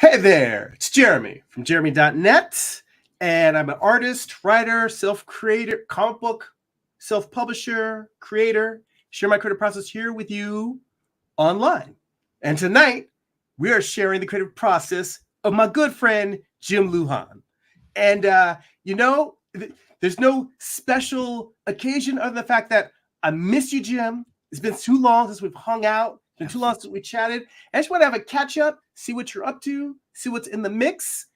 Hey there, it's Jeremy from jeremy.net, and I'm an artist, writer, self-creator, comic book, self-publisher, creator. Share my creative process here with you online. And tonight, we are sharing the creative process of my good friend, Jim Lujan. And, there's no special occasion other than the fact that I miss you, Jim. It's been too long since we've hung out. It's been too long since we chatted. I just want to have a catch up, see what you're up to, see what's in the mix.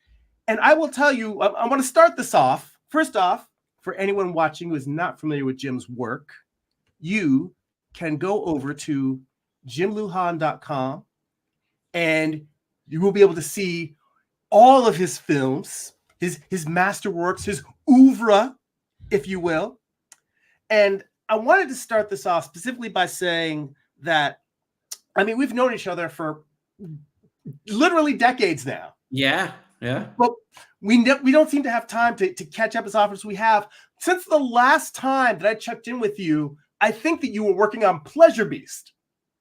And I will tell you, I want to start this off. First off, for anyone watching who is not familiar with Jim's work, you can go over to jimlujan.com and you will be able to see all of his films, his masterworks, his oeuvre, if you will. And I wanted to start this off specifically by saying that, we've known each other for literally decades now. Yeah. But we don't seem to have time to catch up as often as we have. Since the last time that I checked in with you, I think that you were working on Pleasure Beast.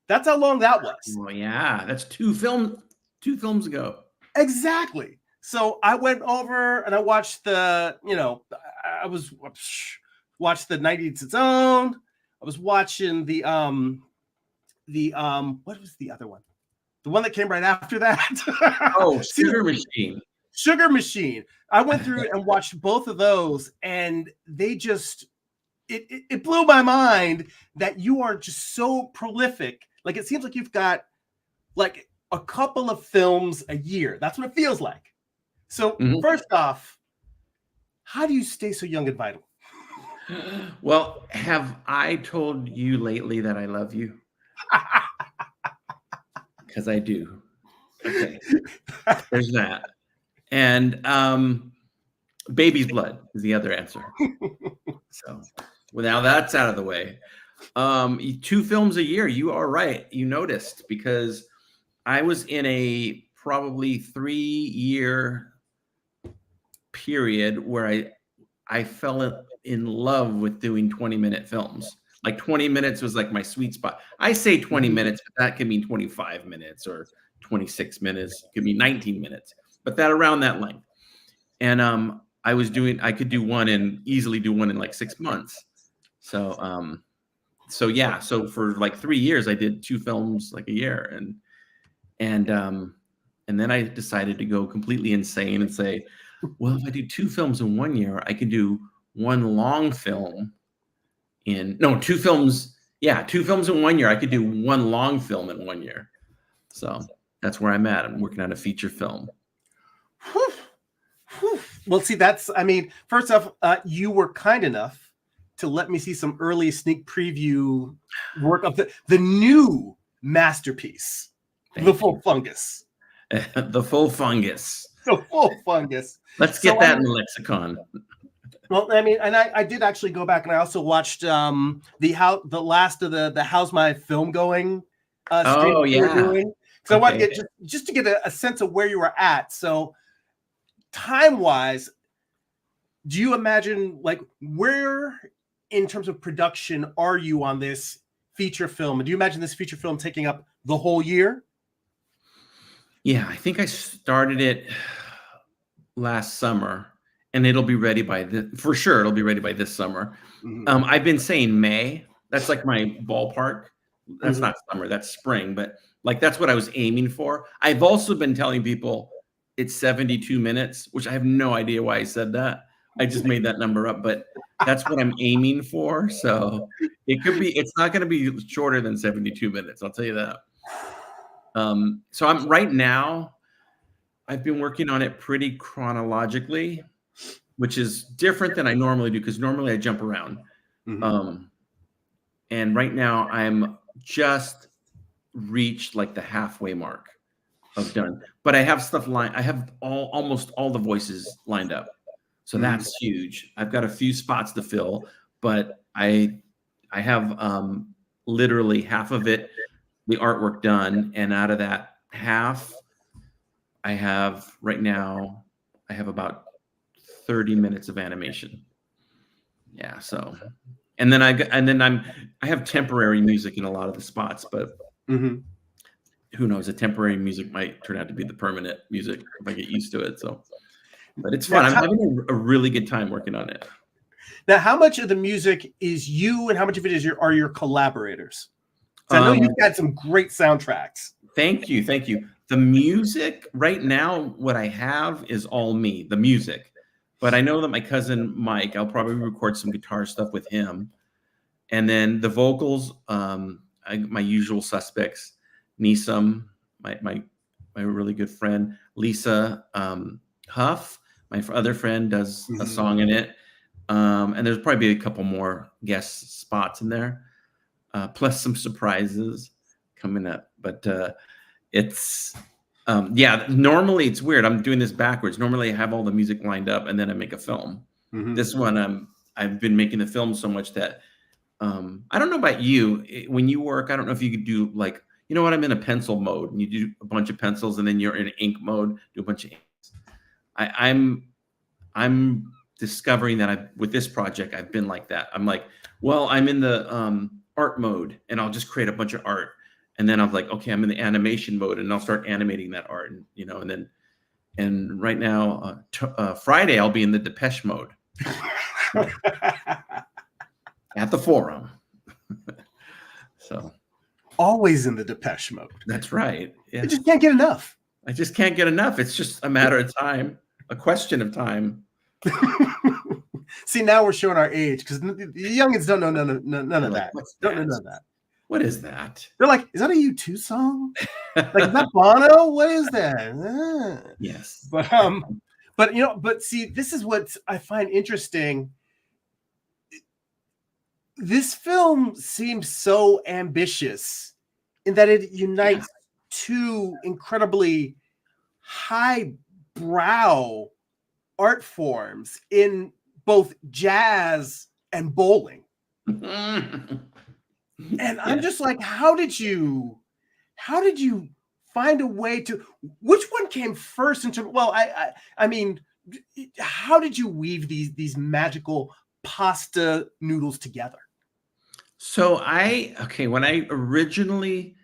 That's how long that was. Oh, yeah. That's two films ago. Exactly. So I went over and I watched watched the 90 Its Own. I was watching the what was the other one? The one that came right after that. Oh, Sugar Machine. Sugar Machine. I went through and watched both of those, and they just it blew my mind that you are just so prolific. Like, it seems like you've got like a couple of films a year. That's what it feels like. So First off, how do you stay so young and vital? Well, have I told you lately that I love you? Because I do. Okay. There's that. And baby's blood is the other answer. So, well, now that's out of the way. 2 films a year. You are right. You noticed, because I was in a probably 3-year period where I fell in love with doing 20-minute films. Like 20 minutes was like my sweet spot. I say 20 minutes, but that could mean 25 minutes or 26 minutes. It could be 19 minutes, but that around that length. And I could do one and easily do one in like 6 months. So yeah. So for like 3 years, I did 2 films like a year. And then I decided to go completely insane and say, well, if I do 2 films in 1 year, I could do 1 long film in 2 films. Yeah, 2 films in 1 year. I could do 1 long film in 1 year. So that's where I'm at. I'm working on a feature film. Whew. Whew. Well, see, first off, you were kind enough to let me see some early sneak preview work of the new masterpiece, The Full Fungus. The Full Fungus. The Full Fungus. Let's get that in the lexicon. Well, and I did actually go back and I also watched the last of the How's My Film Going? Oh, yeah. So I want to get just to get a sense of where you were at. So time-wise, do you imagine, like, where in terms of production are you on this feature film? Do you imagine this feature film taking up the whole year? Yeah, I think I started it last summer, and it'll be ready for sure. It'll be ready by this summer. I've been saying May. That's like my ballpark. That's not summer, that's spring, but like that's what I was aiming for. I've also been telling people it's 72 minutes, which I have no idea why I said that. I just made that number up, but that's what I'm aiming for. So it's not going to be shorter than 72 minutes. I'll tell you that. So right now, I've been working on it pretty chronologically, which is different than I normally do, because normally I jump around. And right now I'm just reached like the halfway mark of done, but I have stuff I have almost all the voices lined up. So that's huge. I've got a few spots to fill, but I have literally half of it, the artwork done. And out of that half, right now, I have about 30 minutes of animation. Yeah. So, and then I have temporary music in a lot of the spots, but who knows? The temporary music might turn out to be the permanent music if I get used to it. So, but it's fun. I'm having a really good time working on it. Now, how much of the music is you, and how much of it is are your collaborators? I know you've got some great soundtracks. Thank you, thank you. The music right now, what I have is all me, the music. But I know that my cousin Mike, I'll probably record some guitar stuff with him, and then the vocals, my usual suspects, Nisam, my really good friend, Lisa Huff, my other friend, does a song in it, and there's probably a couple more guest spots in there, plus some surprises coming up. But it's yeah, normally it's weird. I'm doing this backwards. Normally I have all the music lined up and then I make a film. This one, I've been making the film so much that I don't know about you. When you work, I don't know if you could do like, you know what, I'm in a pencil mode and you do a bunch of pencils, and then you're in ink mode, do a bunch of inks. I'm discovering that with this project, I've been like that. I'm like, well, I'm in the art mode and I'll just create a bunch of art. And then I was like, okay, I'm in the animation mode and I'll start animating that art, and, you know, and right now, Friday, I'll be in the Depeche mode at the Forum. So always in the Depeche mode. That's right. Yeah. I just can't get enough. I just can't get enough. It's just a matter of time, a question of time. See, now we're showing our age because the youngins don't know none of that. Don't know none of that. What is that? They're like, is that a U2 song? Like, is that Bono? What is that? Yes. But you know, but see, this is what I find interesting. This film seems so ambitious in that it unites two incredibly highbrow art forms in both jazz and bowling. And I'm just like, how did you find a way to, which one came first into, well, I mean, how did you weave these magical pasta noodles together? So when I originally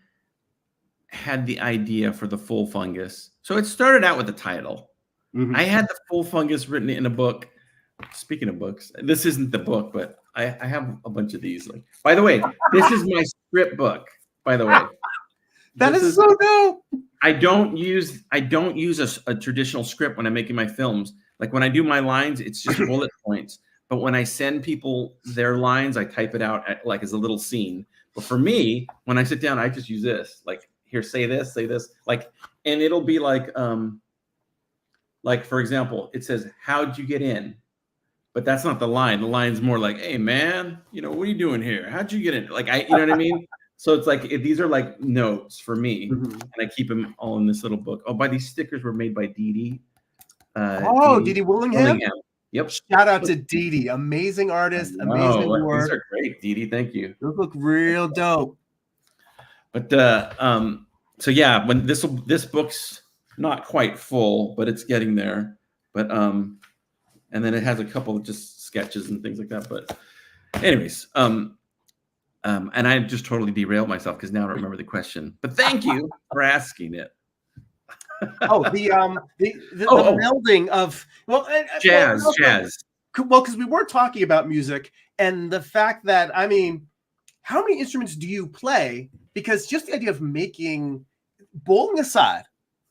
had the idea for the Full Fungus, so it started out with the title. I had the Full Fungus written in a book. Speaking of books, this isn't the book, but I have a bunch of these. Like, by the way, this is my script book. By the way, that is so dope. I don't use a traditional script when I'm making my films. Like when I do my lines, it's just bullet points. But when I send people their lines, I type it out like as a little scene. But for me, when I sit down, I just use this. Like, here, say this, like, and it'll be like for example, it says, "How'd you get in?" But that's not the line. The line's more like, "Hey man, you know, what are you doing here? How'd you get in?" Like, you know what I mean? So it's like, these are like notes for me, and I keep them all in this little book. Oh, these stickers were made by Dee Dee. Dee Dee Willingham. Yep. Shout out to Dee Dee, amazing artist, amazing work. These are great, Dee Dee. Thank you. Those look real dope. But so yeah, when this book's not quite full, but it's getting there. But and then it has a couple of just sketches and things like that. But anyways, and I just totally derailed myself because now I don't remember the question. But thank you for asking it. The melding of jazz. Well, because we were talking about music and the fact that, I mean, how many instruments do you play? Because just the idea of making, bowling aside,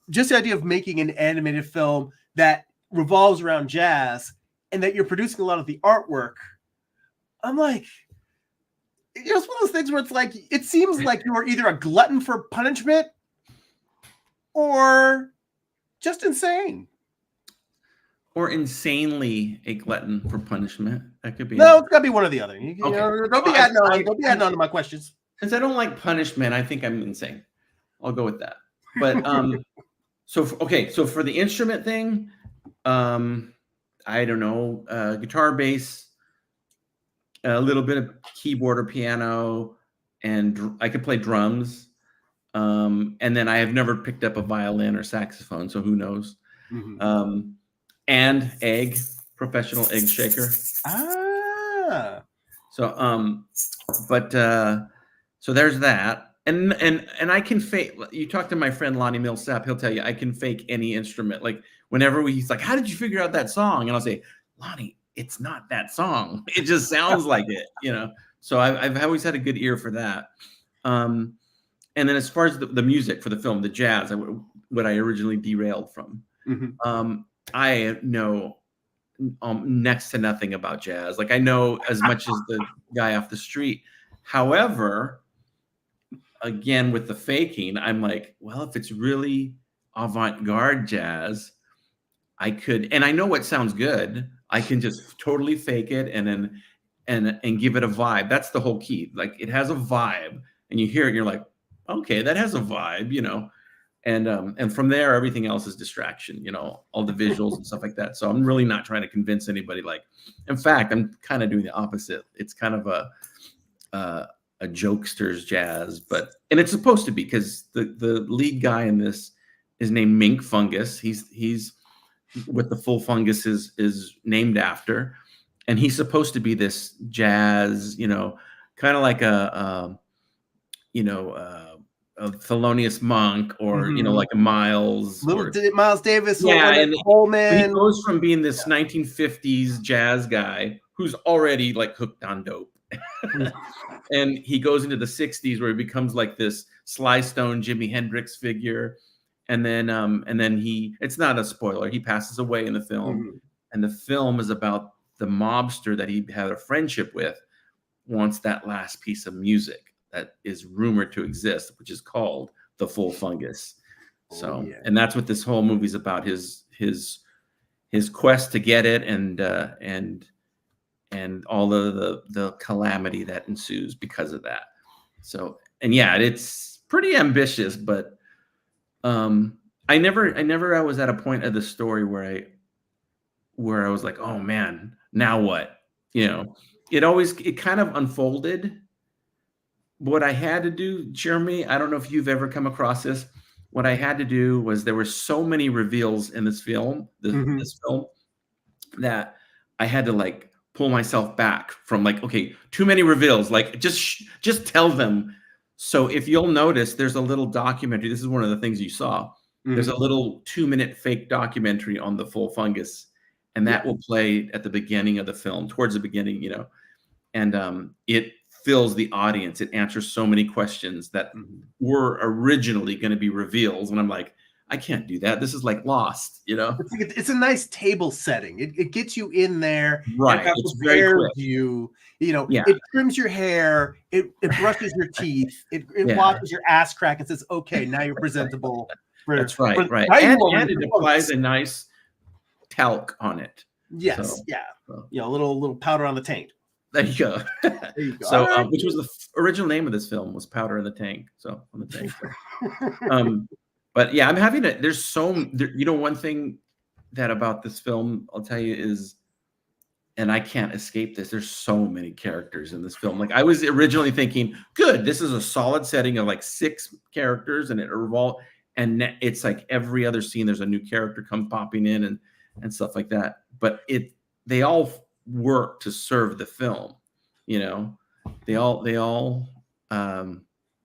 just the idea of making an animated film that revolves around jazz and that you're producing a lot of the artwork, I'm like, it's one of those things where it's like, it seems like you're either a glutton for punishment or just insane. Or insanely a glutton for punishment. That could be. No, it's gotta be one or the other. Don't be adding on to my questions. Since I don't like punishment, I think I'm insane. I'll go with that. But so for the instrument thing, I don't know, guitar, bass, a little bit of keyboard or piano, and I could play drums. And then I have never picked up a violin or saxophone, so who knows? And professional egg shaker. So so there's that. And I can fake. You talk to my friend Lonnie Millsap, he'll tell you I can fake any instrument. Like whenever he's like, "How did you figure out that song?" And I'll say, "Lonnie, it's not that song. It just sounds like it." So I've always had a good ear for that. And then as far as the music for the film, the jazz, what I originally derailed from, I know next to nothing about jazz. Like I know as much as the guy off the street. However, again, with the faking, I'm like, well, if it's really avant-garde jazz, I could, and I know what sounds good. I can just totally fake it and then and give it a vibe. That's the whole key. Like it has a vibe, and you hear it, and you're like, okay, that has a vibe, and from there, everything else is distraction, all the visuals and stuff like that. So I'm really not trying to convince anybody. Like, in fact, I'm kind of doing the opposite. It's kind of a jokesters jazz, and it's supposed to be because the lead guy in this is named Mink Fungus. He's what the full fungus is named after, and he's supposed to be this jazz, kind of like a Thelonious Monk or like a Miles, Miles Davis, yeah, and Coleman. He goes from being this 1950s jazz guy who's already like hooked on dope. And he goes into the 60s where he becomes like this Sly Stone, Jimi Hendrix figure. And then it's not a spoiler. He passes away in the film. And the film is about the mobster that he had a friendship with wants that last piece of music that is rumored to exist, which is called the full fungus. And that's what this whole movie's about, his quest to get it and all of the calamity that ensues because of that. So, and yeah, it's pretty ambitious, but I never was at a point of the story where I was like, oh man, now what? It kind of unfolded. What I had to do, Jeremy, I don't know if you've ever come across this. What I had to do was there were so many reveals in this film, this film, that I had to like pull myself back from like, okay, too many reveals. Like just tell them. So if you'll notice, there's a little documentary. This is one of the things you saw. There's a little 2-minute fake documentary on the full fungus, and that will play at the beginning of the film, towards the beginning, and it fills the audience. It answers so many questions that were originally going to be reveals. And I'm like, I can't do that. This is like Lost, It's a nice table setting. It gets you in there. Right. It's very quick. It trims your hair. It brushes your teeth. It washes your ass crack and says, okay, now you're presentable. That's right. And it applies a nice talc on it. Yes. So, yeah. A little powder on the taint. There you go. So, which was the original name of this film was Powder in the Tank. So on the tank. But yeah, I'm having it. There's one thing that about this film, I'll tell you is, and I can't escape this. There's so many characters in this film. Like I was originally thinking, good, this is a solid setting of like 6 characters, and it's like every other scene, there's a new character come popping in and stuff like that. But they all work to serve the film, they all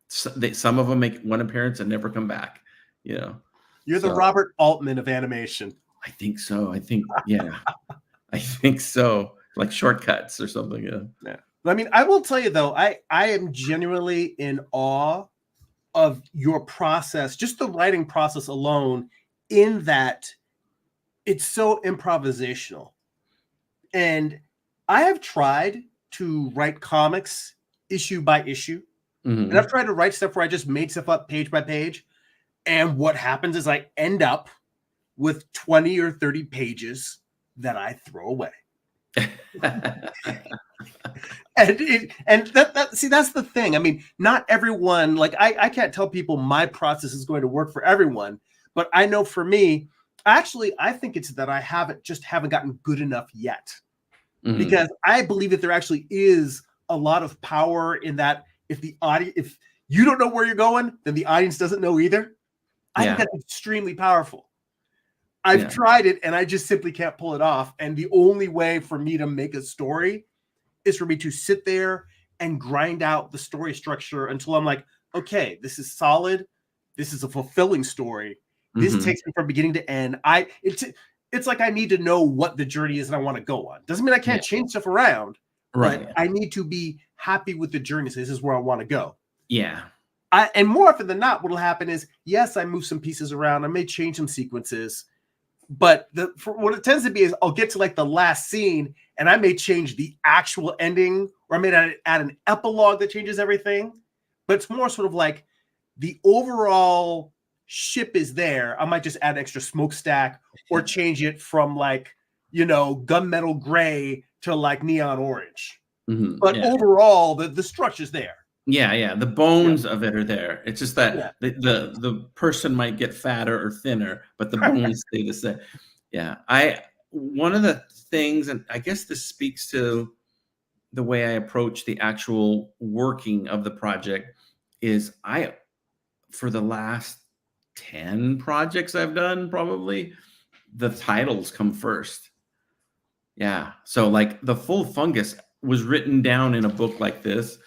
some of them make one appearance and never come back. You're the Robert Altman of animation. I think so. I think so. Like Shortcuts or something. Yeah. I mean, I will tell you though, I am genuinely in awe of your process, just the writing process alone, in that it's so improvisational. And I have tried to write comics issue by issue. And I've tried to write stuff where I just made stuff up page by page. And what happens is I end up with 20 or 30 pages that I throw away. and that's the thing. I mean, not everyone, like I can't tell people my process is going to work for everyone, but I know for me, actually, I think it's that I haven't gotten good enough yet. Because I believe that there actually is a lot of power in that if you don't know where you're going, then the audience doesn't know either. I think that's extremely powerful. I've tried it and I just simply can't pull it off. And the only way for me to make a story is for me to sit there and grind out the story structure until I'm like, okay, this is solid. This is a fulfilling story. This takes me from beginning to end. It's like I need to know what the journey is and I want to go on. Doesn't mean I can't change stuff around, but I need to be happy with the journey. So this is where I want to go. Yeah. And more often than not, what will happen is, yes, I move some pieces around. I may change some sequences, but what it tends to be is I'll get to like the last scene and I may change the actual ending, or I may add an epilogue that changes everything. But it's more sort of like the overall ship is there. I might just add an extra smokestack or change it from like, gunmetal gray to like neon orange. But overall, the structure's there. Yeah. The bones of it are there. It's just that the person might get fatter or thinner, but the bones stay the same. Yeah. One of the things, and I guess this speaks to the way I approach the actual working of the project, is for the last 10 projects I've done, probably, the titles come first. Yeah. So like the full Fungus was written down in a book like this,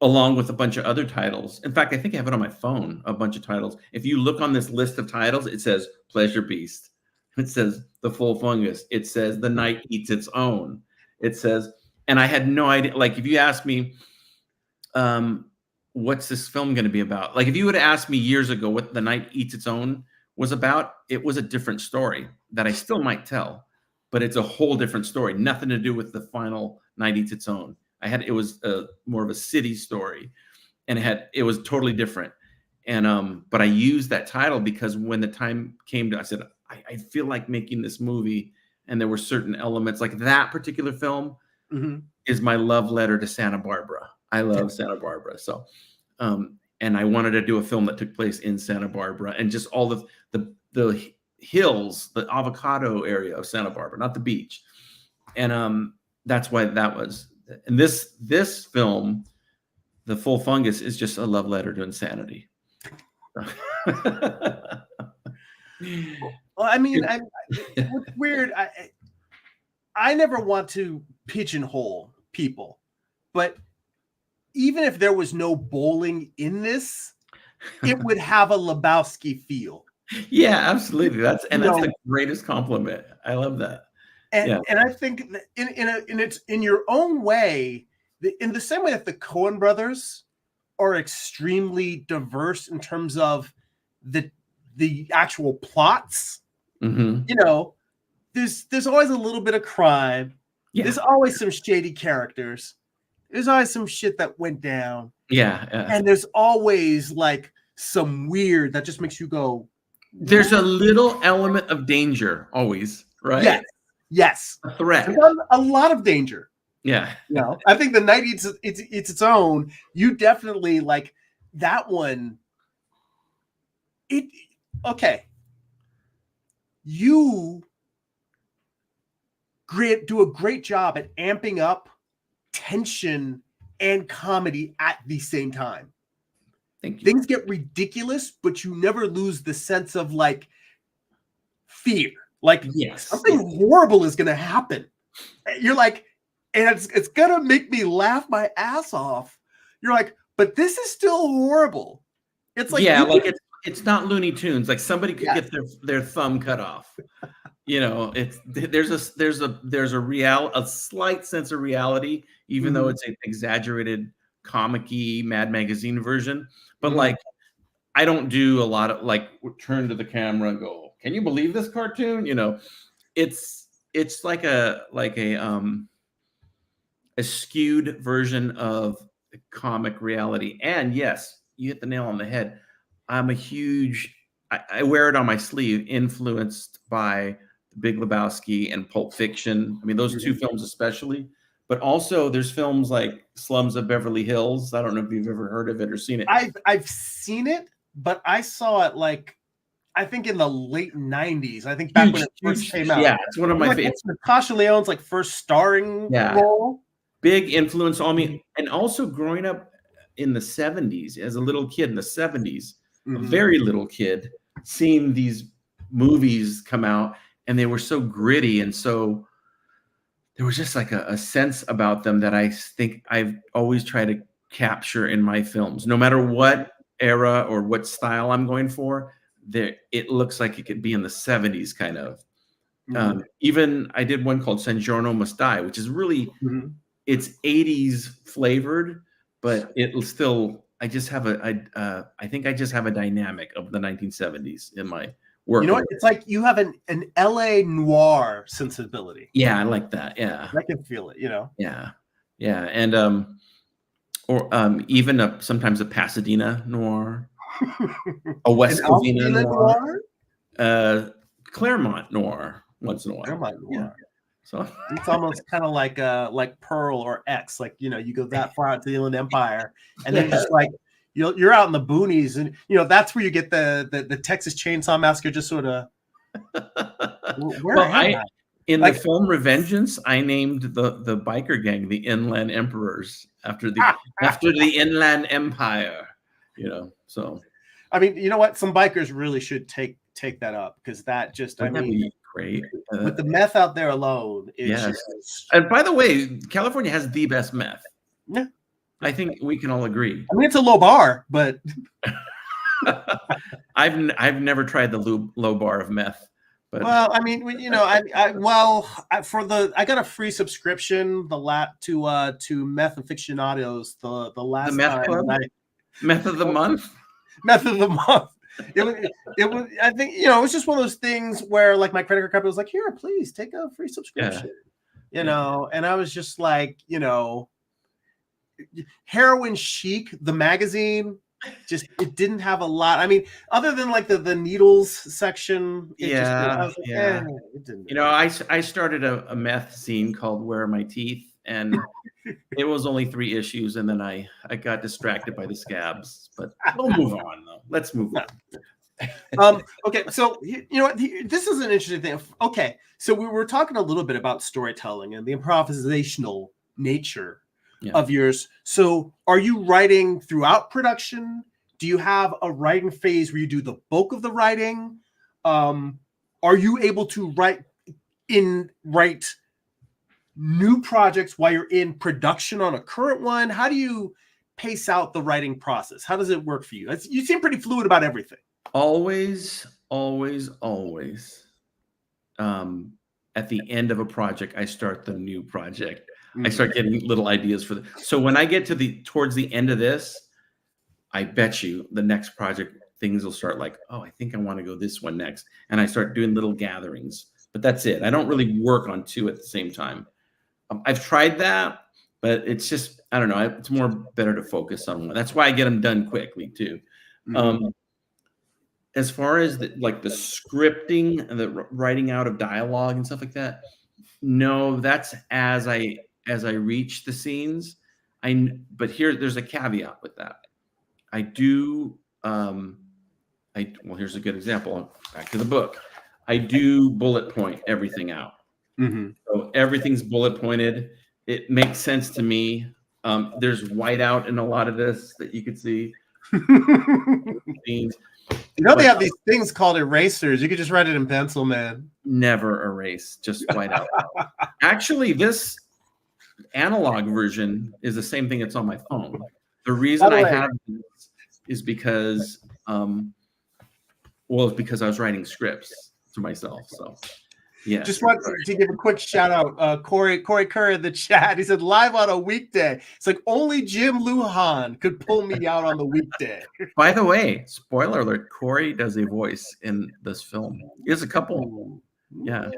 along with a bunch of other titles. In fact, I think I have it on my phone, a bunch of titles. If you look on this list of titles, it says Pleasure Beast. It says The Full Fungus. It says The Night Eats Its Own. It says, and I had no idea, like if you asked me, what's this film going to be about? Like if you would have asked me years ago what The Night Eats Its Own was about, it was a different story that I still might tell, but it's a whole different story. Nothing to do with the final Night Eats Its Own. It was more of a city story, and it was totally different. And but I used that title because when the time came to, I said, I feel like making this movie, and there were certain elements, like that particular film is my love letter to Santa Barbara. I love Santa Barbara. So, and I wanted to do a film that took place in Santa Barbara, and just all the hills, the avocado area of Santa Barbara, not the beach. And that's why that was. And this film, The Full Fungus, is just a love letter to insanity. Well, I mean, what's weird, I never want to pigeonhole people, but even if there was no bowling in this, it would have a Lebowski feel. Yeah, absolutely. That's the greatest compliment. I love that. And I think that in your own way, in the same way that the Coen brothers are extremely diverse in terms of the actual plots, there's always a little bit of crime. Yeah. There's always some shady characters. There's always some shit that went down. Yeah. And there's always like some weird that just makes you go. There's a little element of danger always, right? Yes. A threat. A lot of danger. Yeah. I think The Night Eats Its Own. You definitely like that one. You do a great job at amping up tension and comedy at the same time. Thank you. Things get ridiculous, but you never lose the sense of like fear. Like something horrible is going to happen. You're like, and it's going to make me laugh my ass off. You're like, but this is still horrible. It's like, it's not Looney Tunes. Like somebody could get their thumb cut off. There's a slight sense of reality, even though it's an exaggerated comic-y Mad Magazine version. But like, I don't do a lot of like turn to the camera and go, can you believe this cartoon? It's like a skewed version of comic reality. And yes, you hit the nail on the head. I'm a huge, I wear it on my sleeve, influenced by The Big Lebowski and Pulp Fiction. I mean, those two films especially, but also there's films like Slums of Beverly Hills. I don't know if you've ever heard of it or seen it. I've seen it, but I saw it like, I think in the late 90s. I think back when it first came out. Yeah, it's one of my favorites. Natasha Lyonne's like first starring role. Big influence on me. And also growing up in the 70s, as a little kid in the 70s, a very little kid, seeing these movies come out, and they were so gritty, and so there was just like a sense about them that I think I've always tried to capture in my films, no matter what era or what style I'm going for. There, it looks like it could be in the 70s kind of. Even I did one called San Giorno Must Die, which is really it's 80s flavored, but it'll still. I just have I think I just have a dynamic of the 1970s in my work. You know what? It's like you have an LA noir sensibility. Yeah, I like that. Yeah, I can feel it. You know. Yeah, yeah, and or even sometimes a Pasadena noir, a West Covina noir, Claremont noir once in a while. Claremont noir. Yeah. So it's almost kind of like Pearl or X, like, you know, you go that far out to the Inland Empire, and then just like you're out in the boonies, and you know that's where you get the Texas Chainsaw Massacre. Just sort of. In the film Revengeance, I named the biker gang the Inland Emperors after the Inland Empire. You know, so I mean, you know what? Some bikers really should take that up, because that just great. With the meth out there alone. Yes. And by the way, California has the best meth. Yeah. I think we can all agree. I mean, it's a low bar, but I've never tried the low bar of meth. But well, I mean, you know, I got a free subscription to Meth Aficionados the last the meth time. club? Meth of the month. Meth of the month. It was. I think, you know, it was just one of those things where like my credit card company was like, "Here, please take a free subscription." Yeah. You know, and I was just like, you know, Heroin Chic, the magazine, just it didn't have a lot. I mean, other than like the needles section. It didn't. You know, I started a meth zine called Where Are My Teeth, and it was only 3 issues, and then I got distracted by the scabs. But we'll move on, though. Let's move on. Okay, so you know what? This is an interesting thing. Okay, so we were talking a little bit about storytelling and the improvisational nature of yours. So are you writing throughout production? Do you have a writing phase where you do the bulk of the writing? Are you able to write new projects while you're in production on a current one? How do you pace out the writing process? How does it work for you? You seem pretty fluid about everything. Always. At the end of a project, I start the new project. I start getting little ideas for so when I get towards the end of this, I bet you the next project things will start like, oh, I think I want to go this one next. And I start doing little gatherings, but that's it. I don't really work on 2 at the same time. I've tried that, but it's just, I don't know. It's more better to focus on one. That's why I get them done quickly too. As far as the scripting and the writing out of dialogue and stuff like that, no, that's as I reach the scenes. But there's a caveat with that. I do. Well, here's a good example. Back to the book. I do bullet point everything out. So everything's bullet pointed. It makes sense to me. There's whiteout in a lot of this that you could see. You know, they have these things called erasers. You could just write it in pencil, man. Never erase, just white out. Actually, this analog version is the same thing that's on my phone. The reason I have this is because, it's because I was writing scripts to myself. So, yeah. Just want to give a quick shout out, Corey Kerr in the chat. He said live on a weekday. It's like only Jim Lujan could pull me out on the weekday. By the way, spoiler alert: Corey does a voice in this film. He has a couple. Yeah.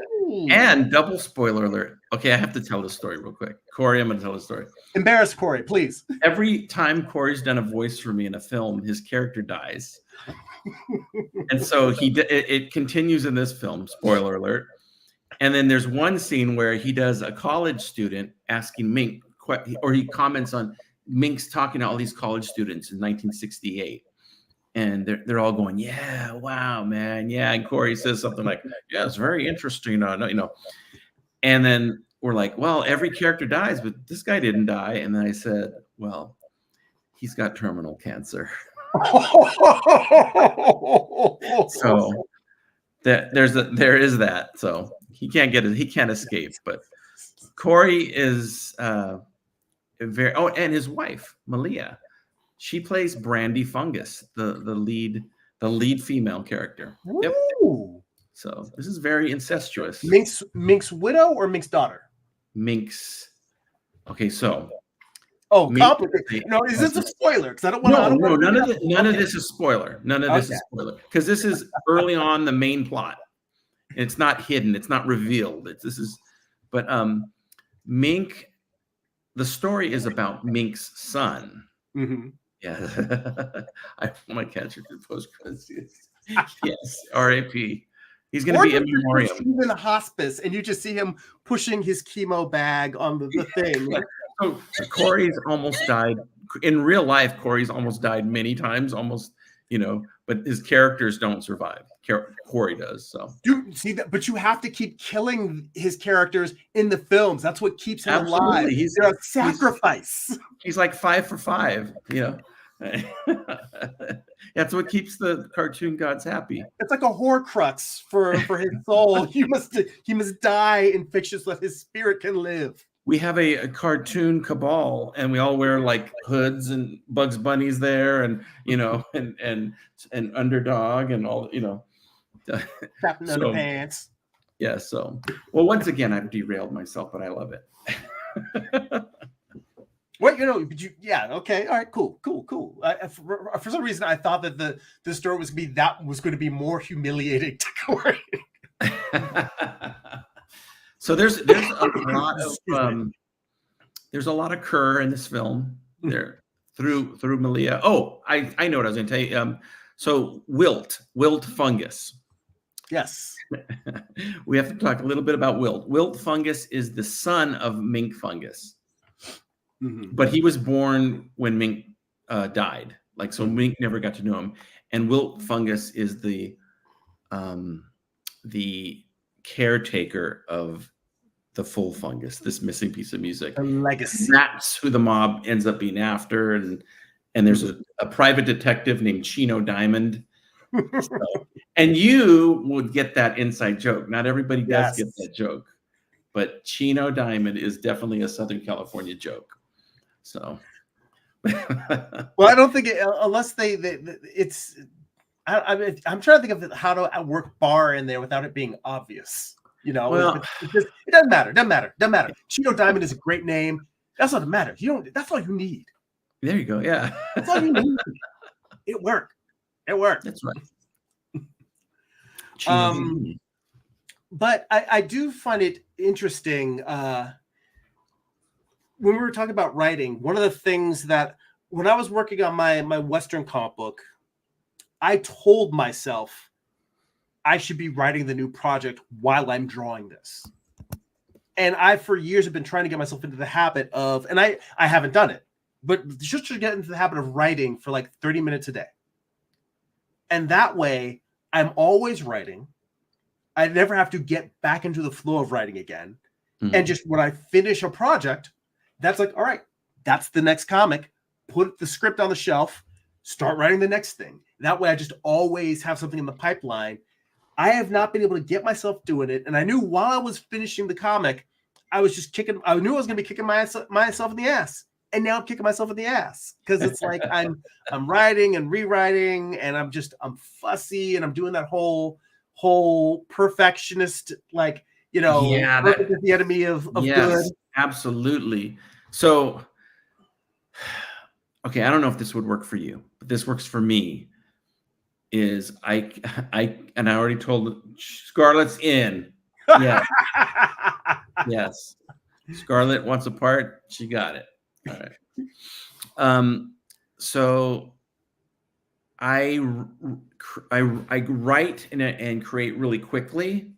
And double spoiler alert. Okay, I have to tell this story real quick. Corey, I'm going to tell the story. Embarrass Corey, please. Every time Corey's done a voice for me in a film, his character dies. And so it continues in this film, spoiler alert. And then there's one scene where he does a college student asking Mink, or he comments on Mink's talking to all these college students in 1968. And they're all going, yeah, wow, man, yeah. And Corey says something like, yeah, it's very interesting, you know. And then we're like, well, every character dies, but this guy didn't die. And then I said, well, he's got terminal cancer. So there is that. So he can't escape. But Corey is very. Oh, and his wife Malia, she plays Brandy Fungus, the lead female character. Yep. Ooh. So this is very incestuous. Mink's widow or Mink's daughter? Mink's. Okay, so. Oh, complicated. No, is this a spoiler? Because I don't want to. No, none of this is spoiler. None of this is spoiler because this is early on the main plot. It's not hidden. It's not revealed. But Mink. The story is about Mink's son. Mm-hmm. Yeah, I want to catch it in post credits. Yes, R.A.P. He's going to be in memoriam. He's in a hospice, and you just see him pushing his chemo bag on the thing. So Corey's almost died in real life. Corey's almost died many times, almost, but his characters don't survive. Corey does. So you see that, but you have to keep killing his characters in the films. That's what keeps him alive. They're a sacrifice. He's like 5 for 5. That's what keeps the cartoon gods happy. It's like a Horcrux for his soul. He must die in fiction so that his spirit can live. We have a cartoon cabal, and we all wear like hoods, and Bugs Bunny's there, and and Underdog, and all Captain Underpants. Yeah. So, well, once again, I've derailed myself, but I love it. What okay, all right, cool. For some reason, I thought that the story was going to be more humiliating to Corey. So there's a lot of Kerr in this film there through Malia. Oh, I know what I was going to tell you. So wilt fungus. Yes. We have to talk a little bit about wilt. Wilt fungus is the son of mink fungus. Mm-hmm. But he was born when mink died. So mink never got to know him. And wilt fungus is the caretaker of the full fungus, this missing piece of music. The legacy. That's who the mob ends up being after. And there's a private detective named Chino Diamond. And you would get that inside joke. Not everybody does get that joke. But Chino Diamond is definitely a Southern California joke. So. Well, I don't think unless it's. I'm trying to think of how to work bar in there without it being obvious. Well, it doesn't matter. Doesn't matter. Chino Diamond is a great name. That's not the matter. That's all you need. There you go. Yeah. That's all you need. It worked. That's right. But I do find it interesting. When we were talking about writing, one of the things that when I was working on my Western comic book, I told myself I should be writing the new project while I'm drawing this. And I, for years, have been trying to get myself into the habit of, and I haven't done it, but just to get into the habit of writing for like 30 minutes a day. And that way, I'm always writing. I never have to get back into the flow of writing again. Mm-hmm. And just when I finish a project, that's like, all right, that's the next comic. Put the script on the shelf, start writing the next thing. That way I just always have something in the pipeline. I have not been able to get myself doing it. And I knew while I was finishing the comic, I was just kicking, I knew I was going to be kicking myself in the ass. And now I'm kicking myself in the ass because it's like I'm writing and rewriting and I'm fussy and I'm doing that whole perfectionist, perfect is the enemy of good. Absolutely. So, okay, I don't know if this would work for you, but this works for me. Is I already told Scarlett's in. Yeah. Yes. Scarlett wants a part. She got it. All right. So I write and create really quickly,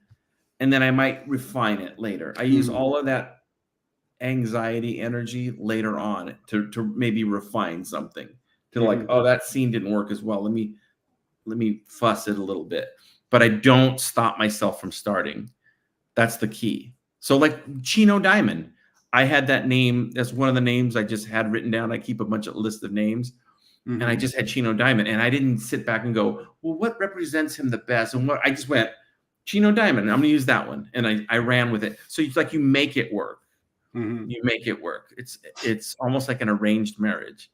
and then I might refine it later. I use all of that anxiety energy later on to maybe refine something. To like, oh, that scene didn't work as well. Let me fuss it a little bit. But I don't stop myself from starting. That's the key. So like Chino Diamond. I had that name. That's one of the names I just had written down. I keep a bunch of list of names. Mm-hmm. And I just had Chino Diamond. And I didn't sit back and go, well, what represents him the best? And what I just went, Chino Diamond. I'm going to use that one. And I ran with it. So it's like you make it work. You make it work. It's almost like an arranged marriage.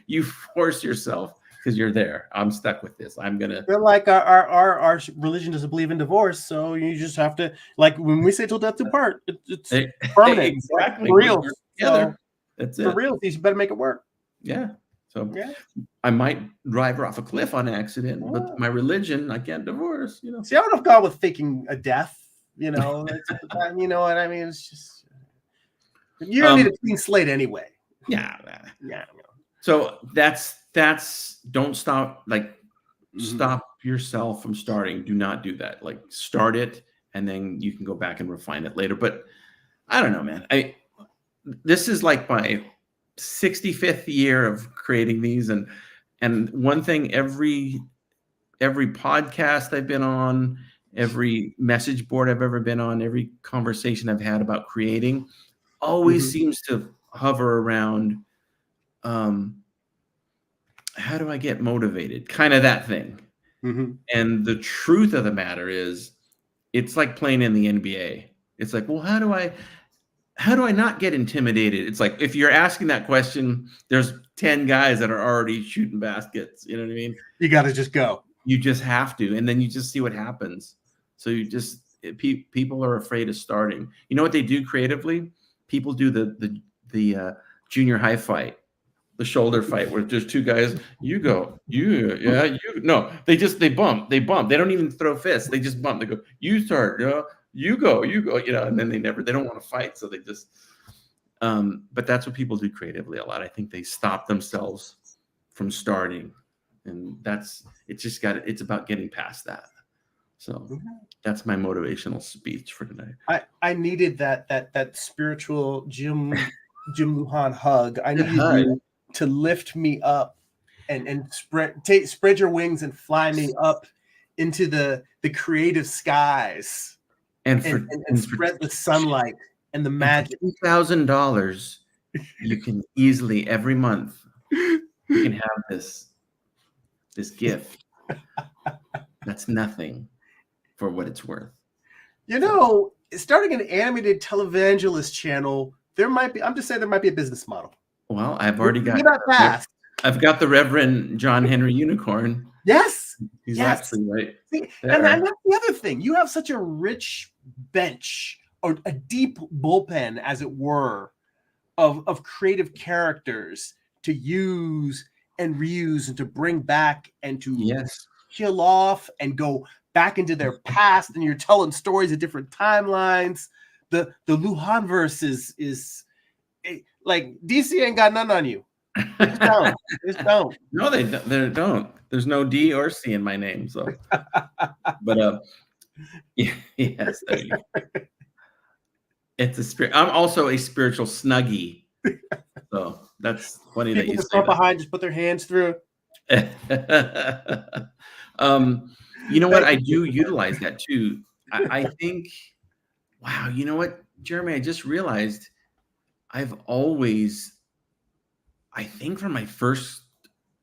you force yourself because you're there. I'm stuck with this. I'm gonna. But like our religion doesn't believe in divorce, so you just have to, like when we say till death do part, it's permanent. Exactly. For real. Together. So, that's it. for real, you better make it work. Yeah. So yeah. I might drive her off a cliff on accident, but my religion, I can't divorce. You know. See, I would have gone with faking a death. You know, you know what I mean. It's just you're gonna need a clean slate anyway. Yeah. Yeah. So that's don't stop. Like stop yourself from starting. Do not do that. Like start it, and then you can go back and refine it later. But I don't know, man. This is like my 65th year of creating these, and one thing every podcast I've been on, every message board I've ever been on, every conversation I've had about creating always seems to hover around how do I get motivated? Kind of that thing. And the truth of the matter is it's like playing in the NBA. It's like, well, how do I not get intimidated? It's like, if you're asking that question, there's 10 guys that are already shooting baskets. You know what I mean? You got to just go. You just have to. And then you just see what happens. So people are afraid of starting. You know what they do creatively? People do the junior high fight, the shoulder fight, where there's two guys, you go, no, they bump. They don't even throw fists. They just bump. They go, you start, you go, and then they don't want to fight. So they just, but that's what people do creatively a lot. I think they stop themselves from starting, and it's about getting past that. So that's my motivational speech for tonight. I needed that spiritual Jim Lujan hug. I needed you to lift me up and spread your wings and fly me up into the creative skies and spread the sunlight and the magic. $2,000, you can easily every month you can have this gift. That's nothing for what it's worth. You know, starting an animated televangelist channel, there might be a business model. Well, I've already got. You're not fast. I've got the Reverend John Henry Unicorn. Yes, he's actually right. See, and that's the other thing. You have such a rich bench, or a deep bullpen, as it were, of creative characters to use and reuse and to bring back and to kill off and go back into their past. And you're telling stories of different timelines. The Lujanverse is like DC ain't got none on you. Just don't. No, they don't. There's no D or C in my name. So, but yes, it's a spirit. I'm also a spiritual snuggie. So that's funny that you say that. Behind, just put their hands through. You know what? I do utilize that too. I think. Wow. You know what, Jeremy? I just realized I've always. I think from my first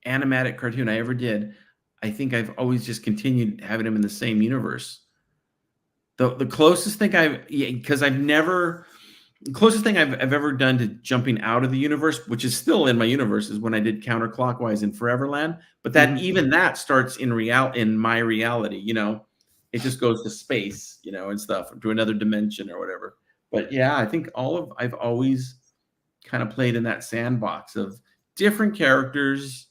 animatic cartoon I ever did, I think I've always just continued having them in the same universe. The closest thing the closest thing I've ever done to jumping out of the universe, which is still in my universe, is when I did Counterclockwise in Foreverland. But even that starts in my reality. It just goes to space, and stuff, to another dimension or whatever. But yeah, I think I've always kind of played in that sandbox of different characters,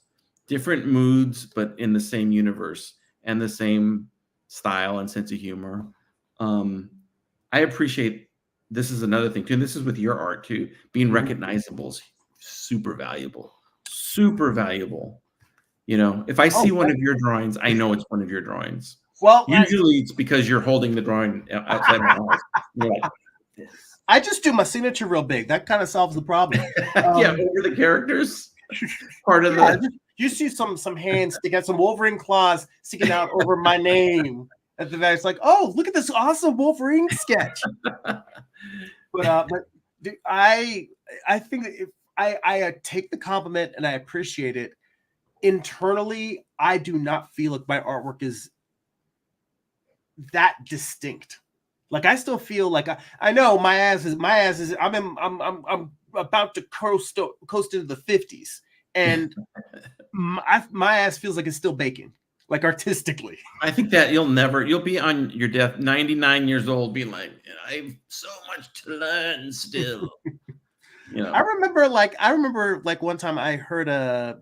different moods, but in the same universe and the same style and sense of humor. I appreciate, this is another thing too, and this is with your art too, being recognizable is super valuable. If I see one of your drawings, I know it's one of your drawings. Well, usually it's because you're holding the drawing outside my house. You're like, I just do my signature real big. That kind of solves the problem. Yeah, over the characters. Part of the. You see some hands stick out, some Wolverine claws sticking out over my name. At the very, it's like, oh, look at this awesome Wolverine sketch. But I think that if I take the compliment and I appreciate it. Internally, I do not feel like my artwork is that distinct. Like I still feel like I know my ass is I'm about to coast into the 50s, and my ass feels like it's still baking, like artistically. I think that you'll be on your death 99 years old being like, I have so much to learn still. You know. I remember like one time I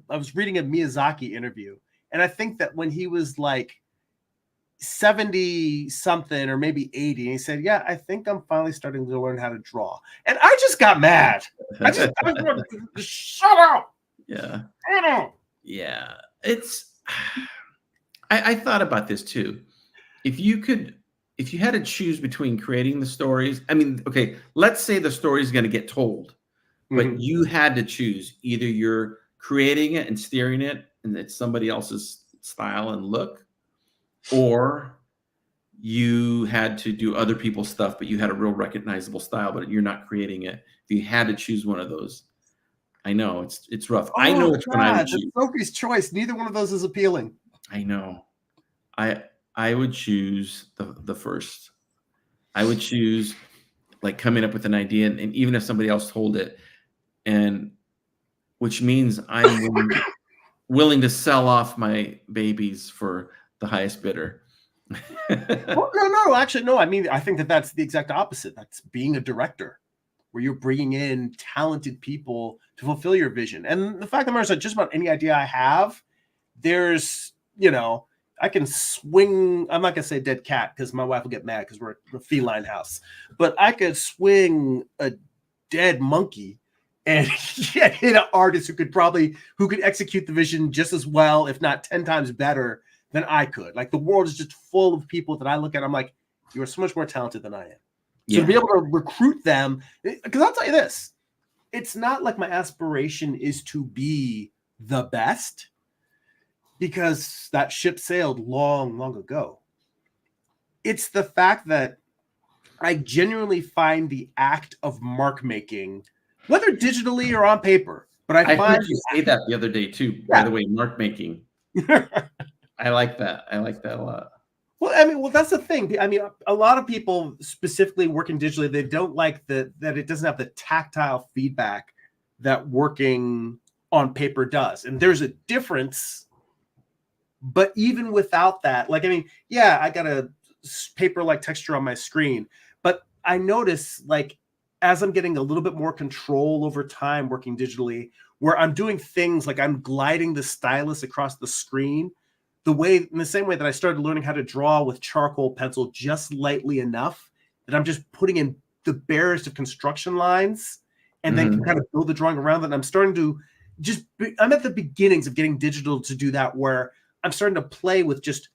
was reading a Miyazaki interview, and I think that when he was like 70 something or maybe 80, and he said, yeah, I think I'm finally starting to learn how to draw. And I just got mad. I shut up. Yeah. Shut up. Yeah. It's I thought about this too. If you had to choose between creating the stories, I mean, okay, let's say the story is going to get told, but you had to choose either you're creating it and steering it and it's somebody else's style and look, or you had to do other people's stuff, but you had a real recognizable style, but you're not creating it. If you had to choose one of those, I know it's rough. I know which one I would choose. Sophie's choice. Neither one of those is appealing. I know. I would choose the first. I would choose like coming up with an idea, and even if somebody else told it, and which means I'm willing to sell off my babies for the highest bidder. Well, no, actually, no. I mean, I think that's the exact opposite. That's being a director, where you're bringing in talented people to fulfill your vision. And the fact of the matter is that just about any idea I have, there's, I can swing. I'm not going to say dead cat because my wife will get mad because we're a feline house. But I could swing a dead monkey and hit an artist who could execute the vision just as well, if not 10 times better than I could. Like the world is just full of people that I look at. I'm like, you are so much more talented than I am. So to be able to recruit them, because I'll tell you this, it's not like my aspiration is to be the best, because that ship sailed long, long ago. It's the fact that I genuinely find the act of mark making, whether digitally or on paper, but I find heard you say that the other day too. Yeah. By the way, mark making. I like that. I like that a lot. Well, that's the thing. I mean, a lot of people specifically working digitally, they don't like that it doesn't have the tactile feedback that working on paper does. And there's a difference. But even without that, like, I mean, yeah, I got a paper-like texture on my screen, but I notice, like, as I'm getting a little bit more control over time working digitally, where I'm doing things like I'm gliding the stylus across the screen, in the same way that I started learning how to draw with charcoal pencil just lightly enough that I'm just putting in the barest of construction lines and then can kind of build the drawing around that. And I'm starting to I'm at the beginnings of getting digital to do that, where I'm starting to play with just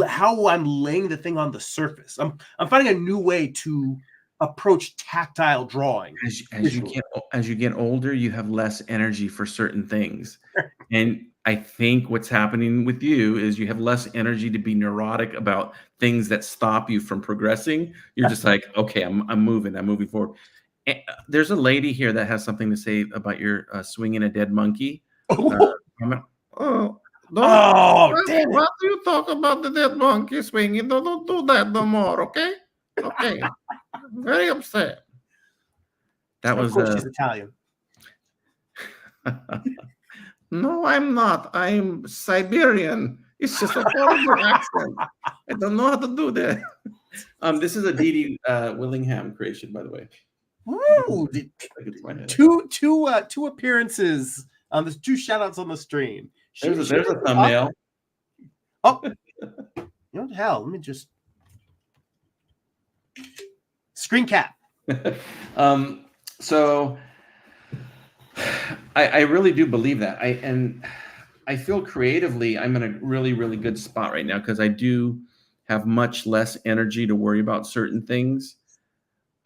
how I'm laying the thing on the surface. I'm finding a new way to approach tactile drawing. As you get older, you have less energy for certain things. And I think what's happening with you is you have less energy to be neurotic about things that stop you from progressing. You're just like, okay, I'm moving forward. And there's a lady here that has something to say about your swinging a dead monkey. Damn it. What do you talk about the dead monkey swinging? Don't do that no more, okay? Okay. I'm very upset. That was. Of course, she's Italian. No, I'm not. I'm Siberian. It's just a horrible accent. I don't know how to do that. This is a Dee Willingham creation, by the way. Ooh, two appearances. There's 2 shout outs on the stream. There's a thumbnail. Oh, hell, let me just screen cap. So I really do believe that. I feel creatively I'm in a really, really good spot right now because I do have much less energy to worry about certain things.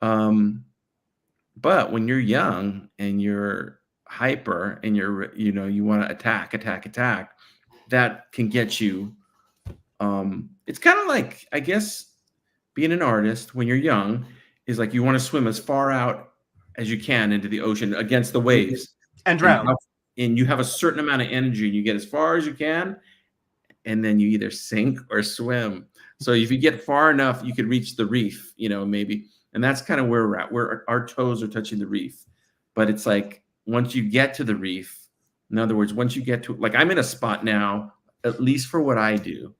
But when you're young and you're hyper and you want to attack, that can get you. It's kind of like, I guess, being an artist when you're young is like you want to swim as far out as you can into the ocean against the waves and drown. And you have a certain amount of energy and you get as far as you can. and then you either sink or swim. So if you get far enough, you could reach the reef, maybe. And that's kind of where we're at, where our toes are touching the reef. But it's like, once you get to the reef, in other words, once you get to, like, I'm in a spot now, at least for what I do,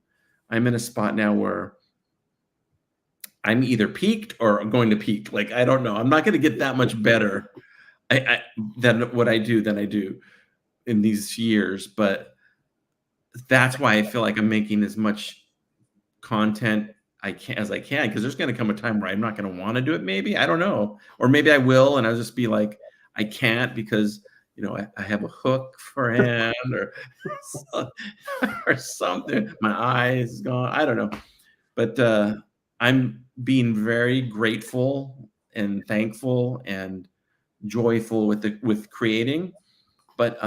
I'm in a spot now where I'm either peaked or I'm going to peak. Like, I don't know. I'm not going to get that much better than what I do in these years. But that's why I feel like I'm making as much content as I can, because there's going to come a time where I'm not going to want to do it. Maybe, I don't know, or maybe I will, and I'll just be like, I can't because I have a hook for a hand or something. My eye is gone. I don't know, but I'm being very grateful and thankful and joyful with creating. But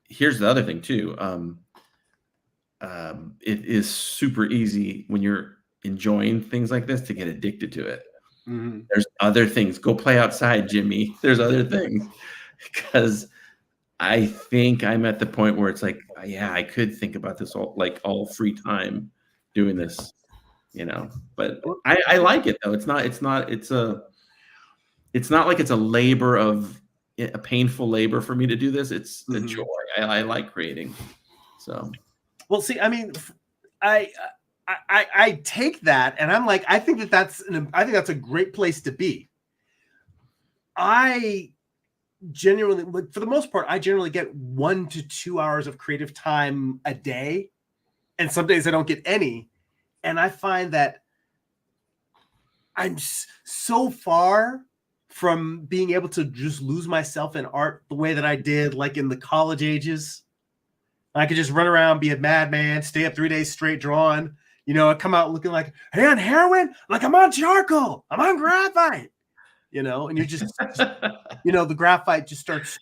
here's the other thing too. It is super easy when you're enjoying things like this to get addicted to it. Mm-hmm. There's other things. Go play outside, Jimmy. There's other things, because I think I'm at the point where it's like, yeah, I could think about this all free time doing this, but I like it though. It's not like it's a painful labor for me to do this. It's a joy. I like creating. So, well, see, I mean, I take that and I'm like, I think that's a great place to be. I genuinely, for the most part, I generally get 1 to 2 hours of creative time a day. And some days I don't get any. And I find that I'm so far from being able to just lose myself in art the way that I did, like in the college ages. I could just run around, be a madman, stay up 3 days straight drawing. I come out looking like, hey, on heroin? Like, I'm on charcoal. I'm on graphite. And you just, the graphite just starts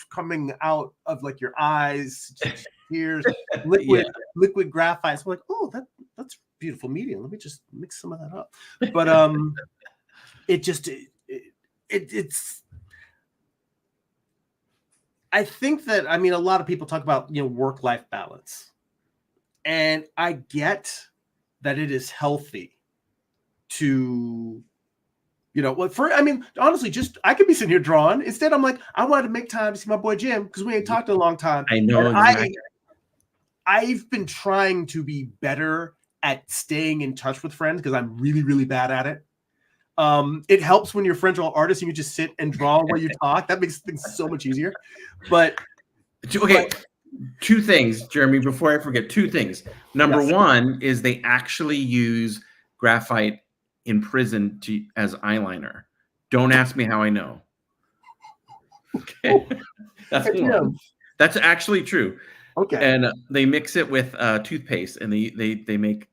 coming out of like your eyes, tears, liquid graphite. So I'm like, oh, that's beautiful medium. Let me just mix some of that up. But it's. I think that, I mean, a lot of people talk about, work-life balance. And I get that it is healthy to, honestly, just, I could be sitting here drawing. Instead, I'm like, I wanted to make time to see my boy Jim because we ain't talked in a long time. I know. Exactly. I've been trying to be better at staying in touch with friends because I'm really, really bad at it. It helps when your friends are all artists and you just sit and draw while you talk. That makes things so much easier. But okay, two things, Jeremy, before I forget. Two things. Number one is they actually use graphite in prison as eyeliner. Don't ask me how I know. Okay, that's one. That's actually true. Okay, and they mix it with toothpaste, and they make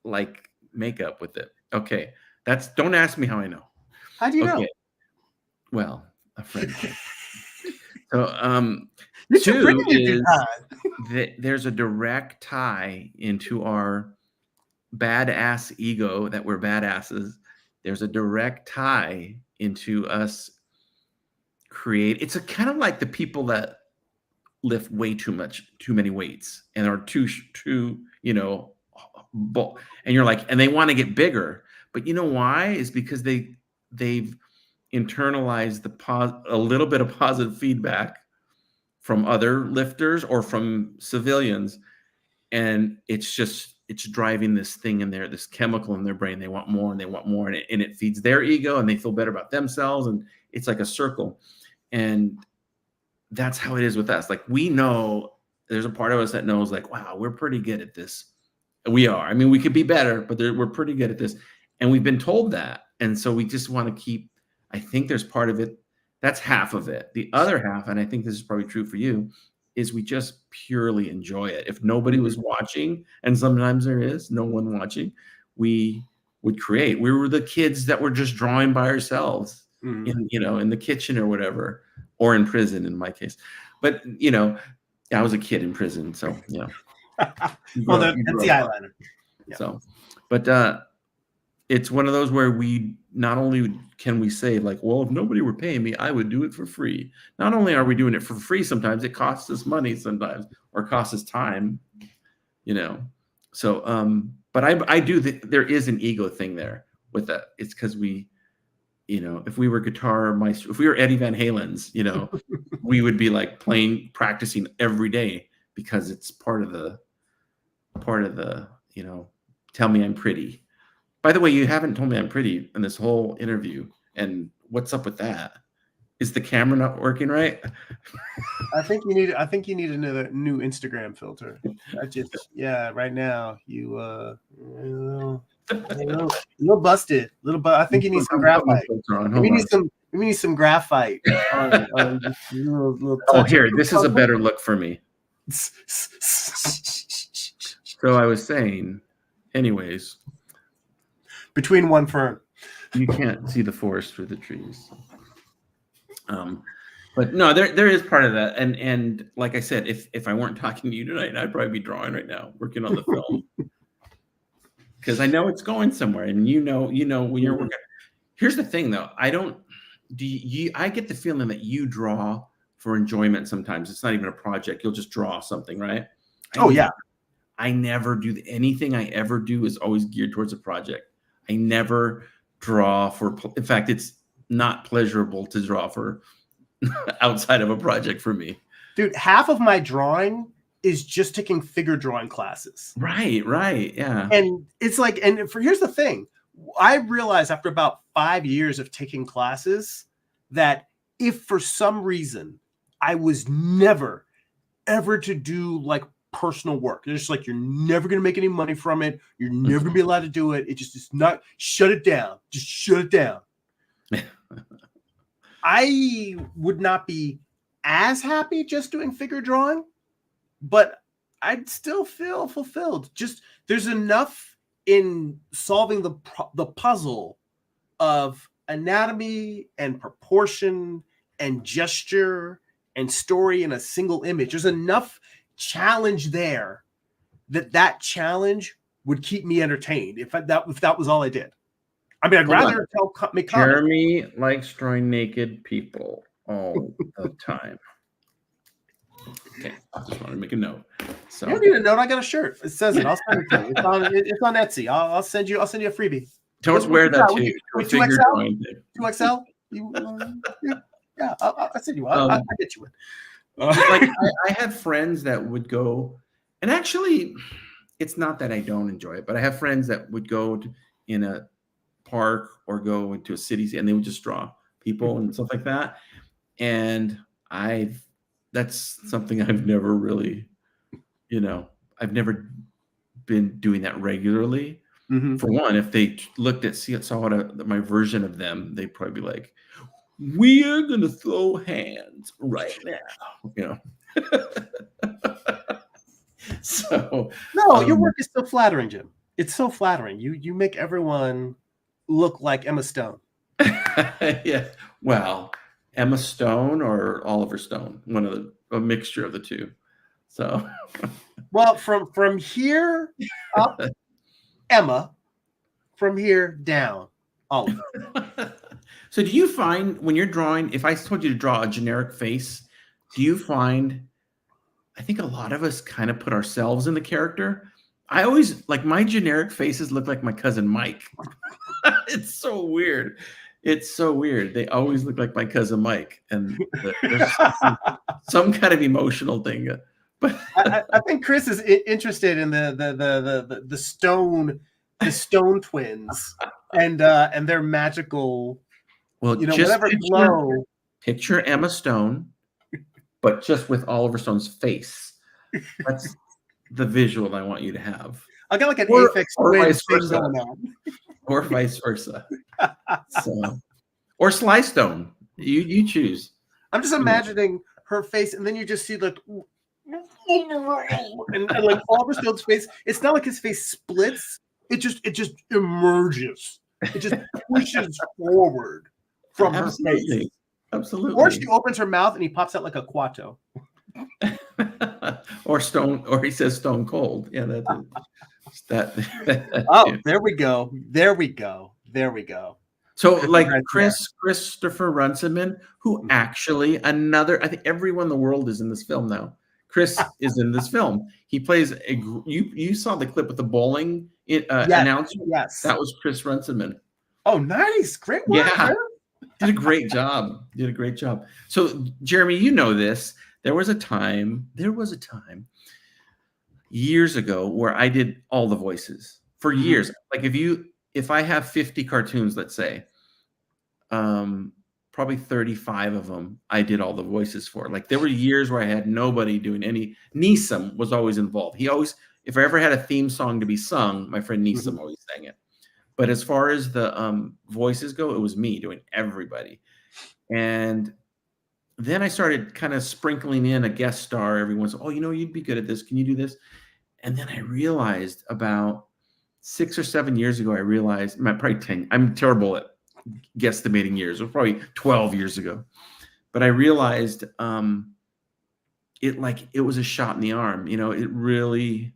like makeup with it. Okay. Don't ask me how I know. How do you know? Well, a friend. So, two is there's a direct tie into our badass ego that we're badasses. There's a direct tie into us create. It's a kind of like the people that lift way too many weights and are too, and you're like, and they want to get bigger. But you know why? Is because they've internalized a little bit of positive feedback from other lifters or from civilians, and it's driving this thing in there, this chemical in their brain. They want more and they want more, and it feeds their ego, and they feel better about themselves, and it's like a circle. And that's how it is with us. Like, we know there's a part of us that knows, like, wow, we're pretty good at this. We are. I mean, we could be better, but we're pretty good at this. And we've been told that. And so we just want to keep, I think there's part of it, that's half of it. The other half, and I think this is probably true for you, is we just purely enjoy it. If nobody was watching, and sometimes there is no one watching, we would create. We were the kids that were just drawing by ourselves in the kitchen or whatever, or in prison in my case. But, I was a kid in prison. So, well, that's the eyeliner. Yeah. So, but it's one of those where we not only can we say like, well, if nobody were paying me, I would do it for free. Not only are we doing it for free, sometimes it costs us money sometimes, or costs us time, you know. So but I do there is an ego thing there with that. It's because we, you know, if we were guitar maestro, if we were Eddie Van Halen's, you know, we would be like practicing every day, because it's part of the, you know, tell me I'm pretty. By the way, you haven't told me I'm pretty in this whole interview. And what's up with that? Is the camera not working right? I think you need another new Instagram filter. Right now you little busted. I think you need some graphite. We need some graphite on little oh, here, this is a better look for me. So I was saying, anyways, between one fern, you can't see the forest through the trees. But no, there is part of that, and like I said, if I weren't talking to you tonight, I'd probably be drawing right now, working on the film, because I know it's going somewhere, and you know when you're working. Here's the thing, though, I get the feeling that you draw for enjoyment sometimes. It's not even a project; you'll just draw something, right? I never do anything I ever do is always geared towards a project. I never draw for. In fact, it's not pleasurable to draw for outside of a project for me. Dude, half of my drawing is just taking figure drawing classes. Right, yeah. And it's like, here's the thing. I realized after about 5 years of taking classes that if for some reason I was never, ever to do like personal work, it's just like, you're never going to make any money from it. You're never going to be allowed to do it. It just is not, shut it down. Just shut it down. I would not be as happy just doing figure drawing, but I'd still feel fulfilled. Just there's enough in solving the puzzle of anatomy and proportion and gesture and story in a single image. There's enough challenge there that challenge would keep me entertained if that was all I did. I mean, I'd rather make comments. Jeremy likes drawing naked people all the time. Okay, I just want to make a note. So you don't need a note. I got a shirt. It says it. I'll send it to you. It's on Etsy. I'll send you a freebie. Don't wear that too. With 2XL? 2XL? Yeah, I'll send you one. I'll get you one. Like I have friends that would go, and actually, it's not that I don't enjoy it, but I have friends that would go in a park or go into a city and they would just draw people and stuff like that. And that's something I've never really, I've never been doing that regularly. Mm-hmm. For one, if they looked at saw my version of them, they'd probably be like, "We're gonna throw hands right now," So no, your work is so flattering, Jim. It's so flattering. You make everyone look like Emma Stone. Yeah. Well, Emma Stone or Oliver Stone, a mixture of the two. So, well, from here up, Emma. From here down, Oliver. So, do you find when you're drawing, if I told you to draw a generic face, do you find? I think a lot of us kind of put ourselves in the character. I always like my generic faces look like my cousin Mike. It's so weird. It's so weird. They always look like my cousin Mike, and there's some kind of emotional thing. But I think Chris is interested in the Stone twins and their magical. Well, whatever glow. Picture Emma Stone, but just with Oliver Stone's face. That's the visual I want you to have. I'll get like an Aphex Twin going on. Or vice versa. So, or Sly Stone. You choose. I'm just imagining her face, and then you just see like, and like Oliver Stone's face. It's not like his face splits. It just emerges. It just pushes forward from her face. Absolutely. Or she opens her mouth and he pops out like a Quato. Or he says Stone Cold. Yeah, that's it. That Oh, too. there we go. There we go. There we go. So Good like right there. Christopher Runciman, who Mhm. actually I think everyone in the world is in this film now. Chris is in this film. He plays you saw the clip with the bowling Yes. announcer. Yes. That was Chris Runciman. Oh, nice. Great work, Yeah. man. Did a great job. Did a great job. So Jeremy, you know this. There was a time years ago where I did all the voices for Mhm. years. Like if I have 50 cartoons, let's say, probably 35 of them I did all the voices for. Like there were years where I had nobody doing any. Neeson was always involved. He always, if I ever had a theme song to be sung, my friend Neeson Mhm. always sang it. But as far as the voices go, it was me doing everybody. And then I started kind of sprinkling in a guest star every once. Oh, you'd be good at this. Can you do this? And then I realized about 6 or 7 years ago, I realized, probably 10, I'm terrible at guesstimating years. It was probably 12 years ago. But I realized it was a shot in the arm. It really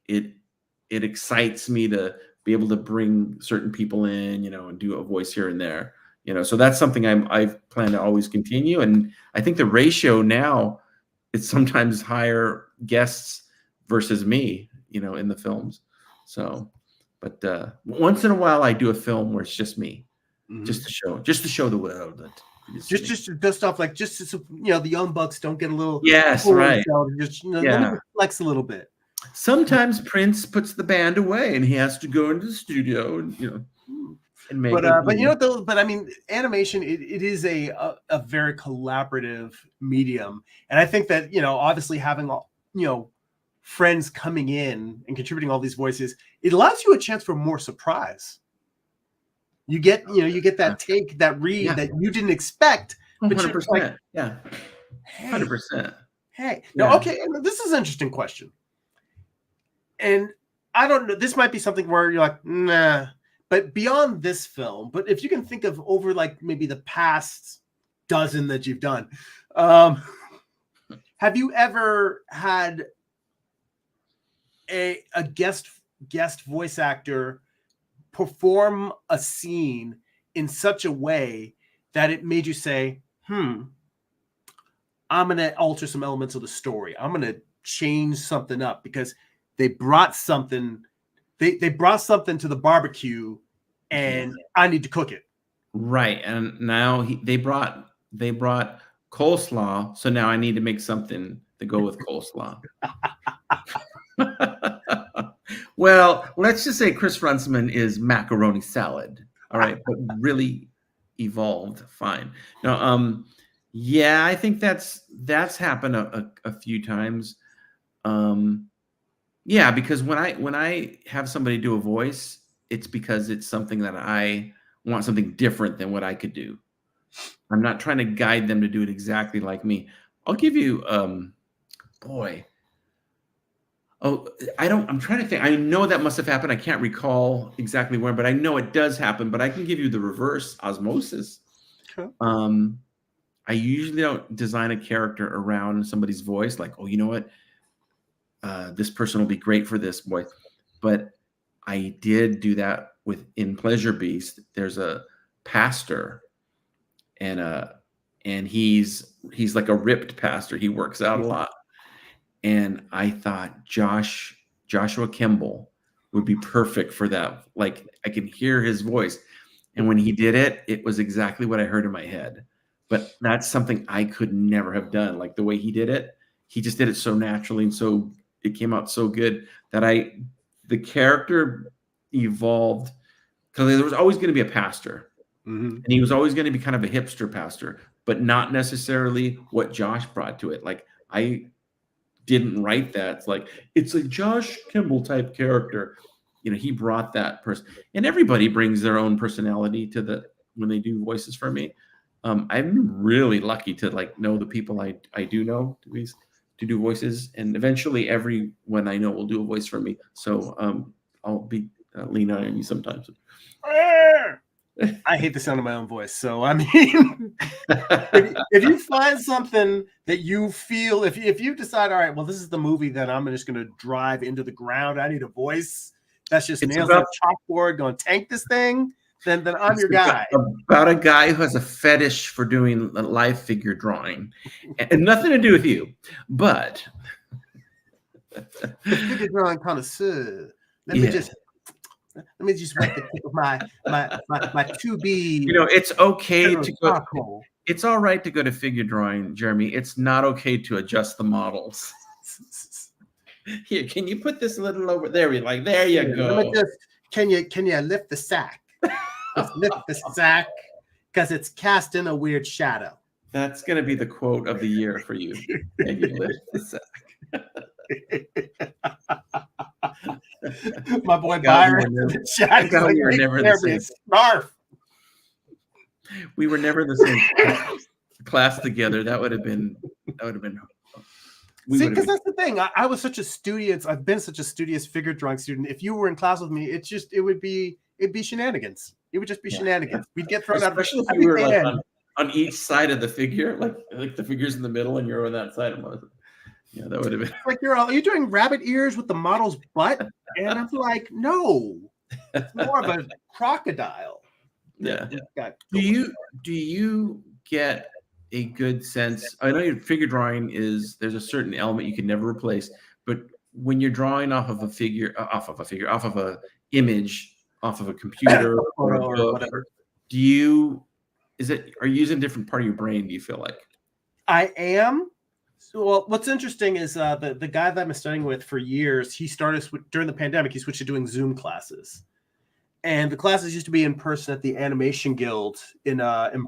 it excites me to be able to bring certain people in, and do a voice here and there. So that's something I've planned to always continue. And I think the ratio now, it's sometimes higher guests versus me, in the films. So, but once in a while I do a film where it's just me, Mhm. just to show the world that it is me. Just stuff like so the young bucks don't get a little Yes, full right. themselves, just let Yeah. me flex a little bit. Sometimes Prince puts the band away and he has to go into the studio and and make But I mean, animation it is a very collaborative medium, and I think that obviously having friends coming in and contributing all these voices, it allows you a chance for more surprise. You get that take, that read that you didn't expect, but you're just like, 100%. Yeah. hey, 100%. hey, Yeah. no, okay, this is an interesting question, and I don't know. This might be something where you're like, nah. But beyond this film, but if you can think of over like maybe the past dozen that you've done, have you ever had a guest voice actor perform a scene in such a way that it made you say, I'm going to alter some elements of the story. I'm going to change something up because they brought something. They brought something to the barbecue, and I need to cook it. Right. And now they brought coleslaw, so now I need to make something to go with coleslaw. Well, let's just say Chris Runciman is macaroni salad. All right, but really evolved fine. Now, yeah, I think that's happened a few times. Yeah, because when I have somebody do a voice, it's because it's something that I want something different than what I could do. I'm not trying to guide them to do it exactly like me. I'll give you, boy. Oh, I'm trying to think. I know that must have happened. I can't recall exactly where, but I know it does happen. But I can give you the reverse osmosis. Okay. I usually don't design a character around somebody's voice, like, oh, you know what? This person will be great for this voice. But I did do that in Pleasure Beast. There's a pastor, and he's like a ripped pastor. He works out a lot. And I thought Joshua Kimball would be perfect for that. Like I can hear his voice. And when he did it, it was exactly what I heard in my head. But that's something I could never have done. Like the way he did it, he just did it so naturally. And so it came out so good that the character evolved, because there was always going to be a pastor. Mm-hmm. And he was always going to be kind of a hipster pastor, but not necessarily what Josh brought to it. Like I didn't write that. It's a Josh Kimball type character. He brought that person, and everybody brings their own personality to when they do voices for me. I'm really lucky to know the people I do know to do voices, and eventually everyone I know will do a voice for me. So I'll be lean on you sometimes. I hate the sound of my own voice. So, I mean, if you find something that you feel, if you decide, all right, well, this is the movie that I'm just going to drive into the ground. I need a voice that's just nails on a chalkboard going to tank this thing. Then I'm your guy. About a guy who has a fetish for doing live figure drawing, and nothing to do with you, but the figure drawing connoisseur. Let me just wet the tip of my 2B. You know, it's okay to go. It's all right to go to figure drawing, Jeremy. It's not okay to adjust the models. Here, can you put this a little over there? You're like, there you go. Let me just, can you lift the sack? Just lift the sack because it's cast in a weird shadow. That's gonna be the quote of the year for you. Can you lift the sack? My boy Byron, like, we were never the same. Snarf. We were never the same class together. That would have been. See, because that's the thing. I was such a studious. I've been such a studious figure drawing student. If you were in class with me, it'd be shenanigans. It would just be shenanigans. We'd get thrown out. Especially if you were like on each side of the figure, like the figure's in the middle, and you're on that side. Yeah, that would have been like you're doing rabbit ears with the model's butt, and I'm like, no, it's more of a crocodile. Yeah. Do you get a good sense? I know your figure drawing there's a certain element you can never replace, but when you're drawing off of a image, off of a computer or whatever, are you using a different part of your brain? Do you feel like? I am. So, well, what's interesting is the guy that I'm studying with for years, he started during the pandemic, he switched to doing Zoom classes. And the classes used to be in person at the Animation Guild in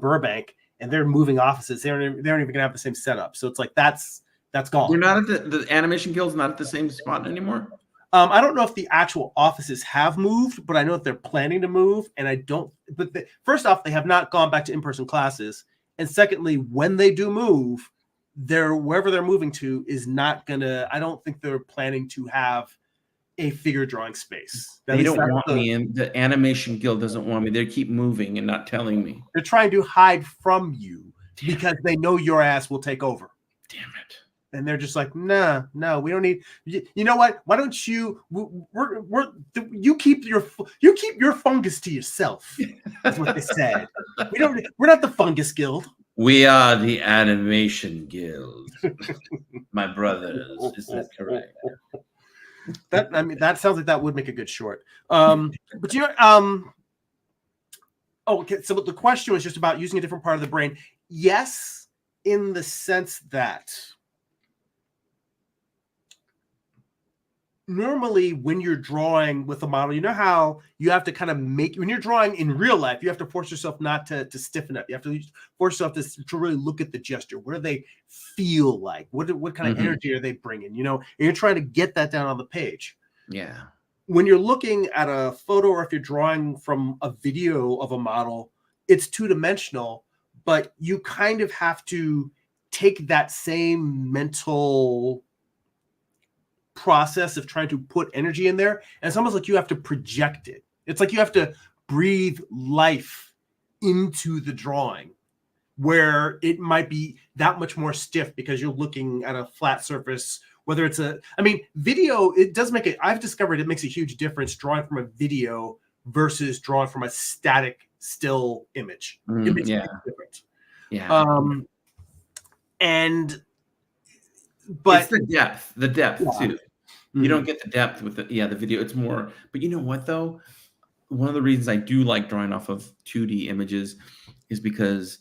Burbank, and they're moving offices. They aren't even gonna have the same setup. So it's like that's gone. You're not at the Animation Guild's not at the same spot anymore. I don't know if the actual offices have moved, but I know that they're planning to move. And I don't. But first off, they have not gone back to in-person classes, and secondly, when they do move, wherever they're moving to is not gonna. I don't think they're planning to have a figure drawing space. They don't want me in. The Animation Guild doesn't want me. They keep moving and not telling me. They're trying to hide from you because they know your ass will take over. Damn it. And they're just like, no, we don't need. You know what? Why don't you? You keep your fungus to yourself. That's what they said. We're not the Fungus Guild. We are the Animation Guild, my brothers. Is that correct? That sounds like that would make a good short. But you know, okay. So the question was just about using a different part of the brain. Yes, in the sense that normally when you're drawing with a model, you know how you have to kind of when you're drawing in real life, you have to force yourself not to stiffen up. You have to force yourself to really look at the gesture. What do they feel like? What kind of energy are they bringing? You know, and you're trying to get that down on the page. Yeah. When you're looking at a photo or if you're drawing from a video of a model, it's two-dimensional, but you kind of have to take that same mental process of trying to put energy in there, and it's almost like you have to project it. It's like you have to breathe life into the drawing, where it might be that much more stiff because you're looking at a flat surface. Whether it's video, it does make it. I've discovered it makes a huge difference drawing from a video versus drawing from a static still image. It makes a big difference. Yeah. But it's the depth too. You don't get the depth with the video. It's more, but you know what though? One of the reasons I do like drawing off of 2D images is because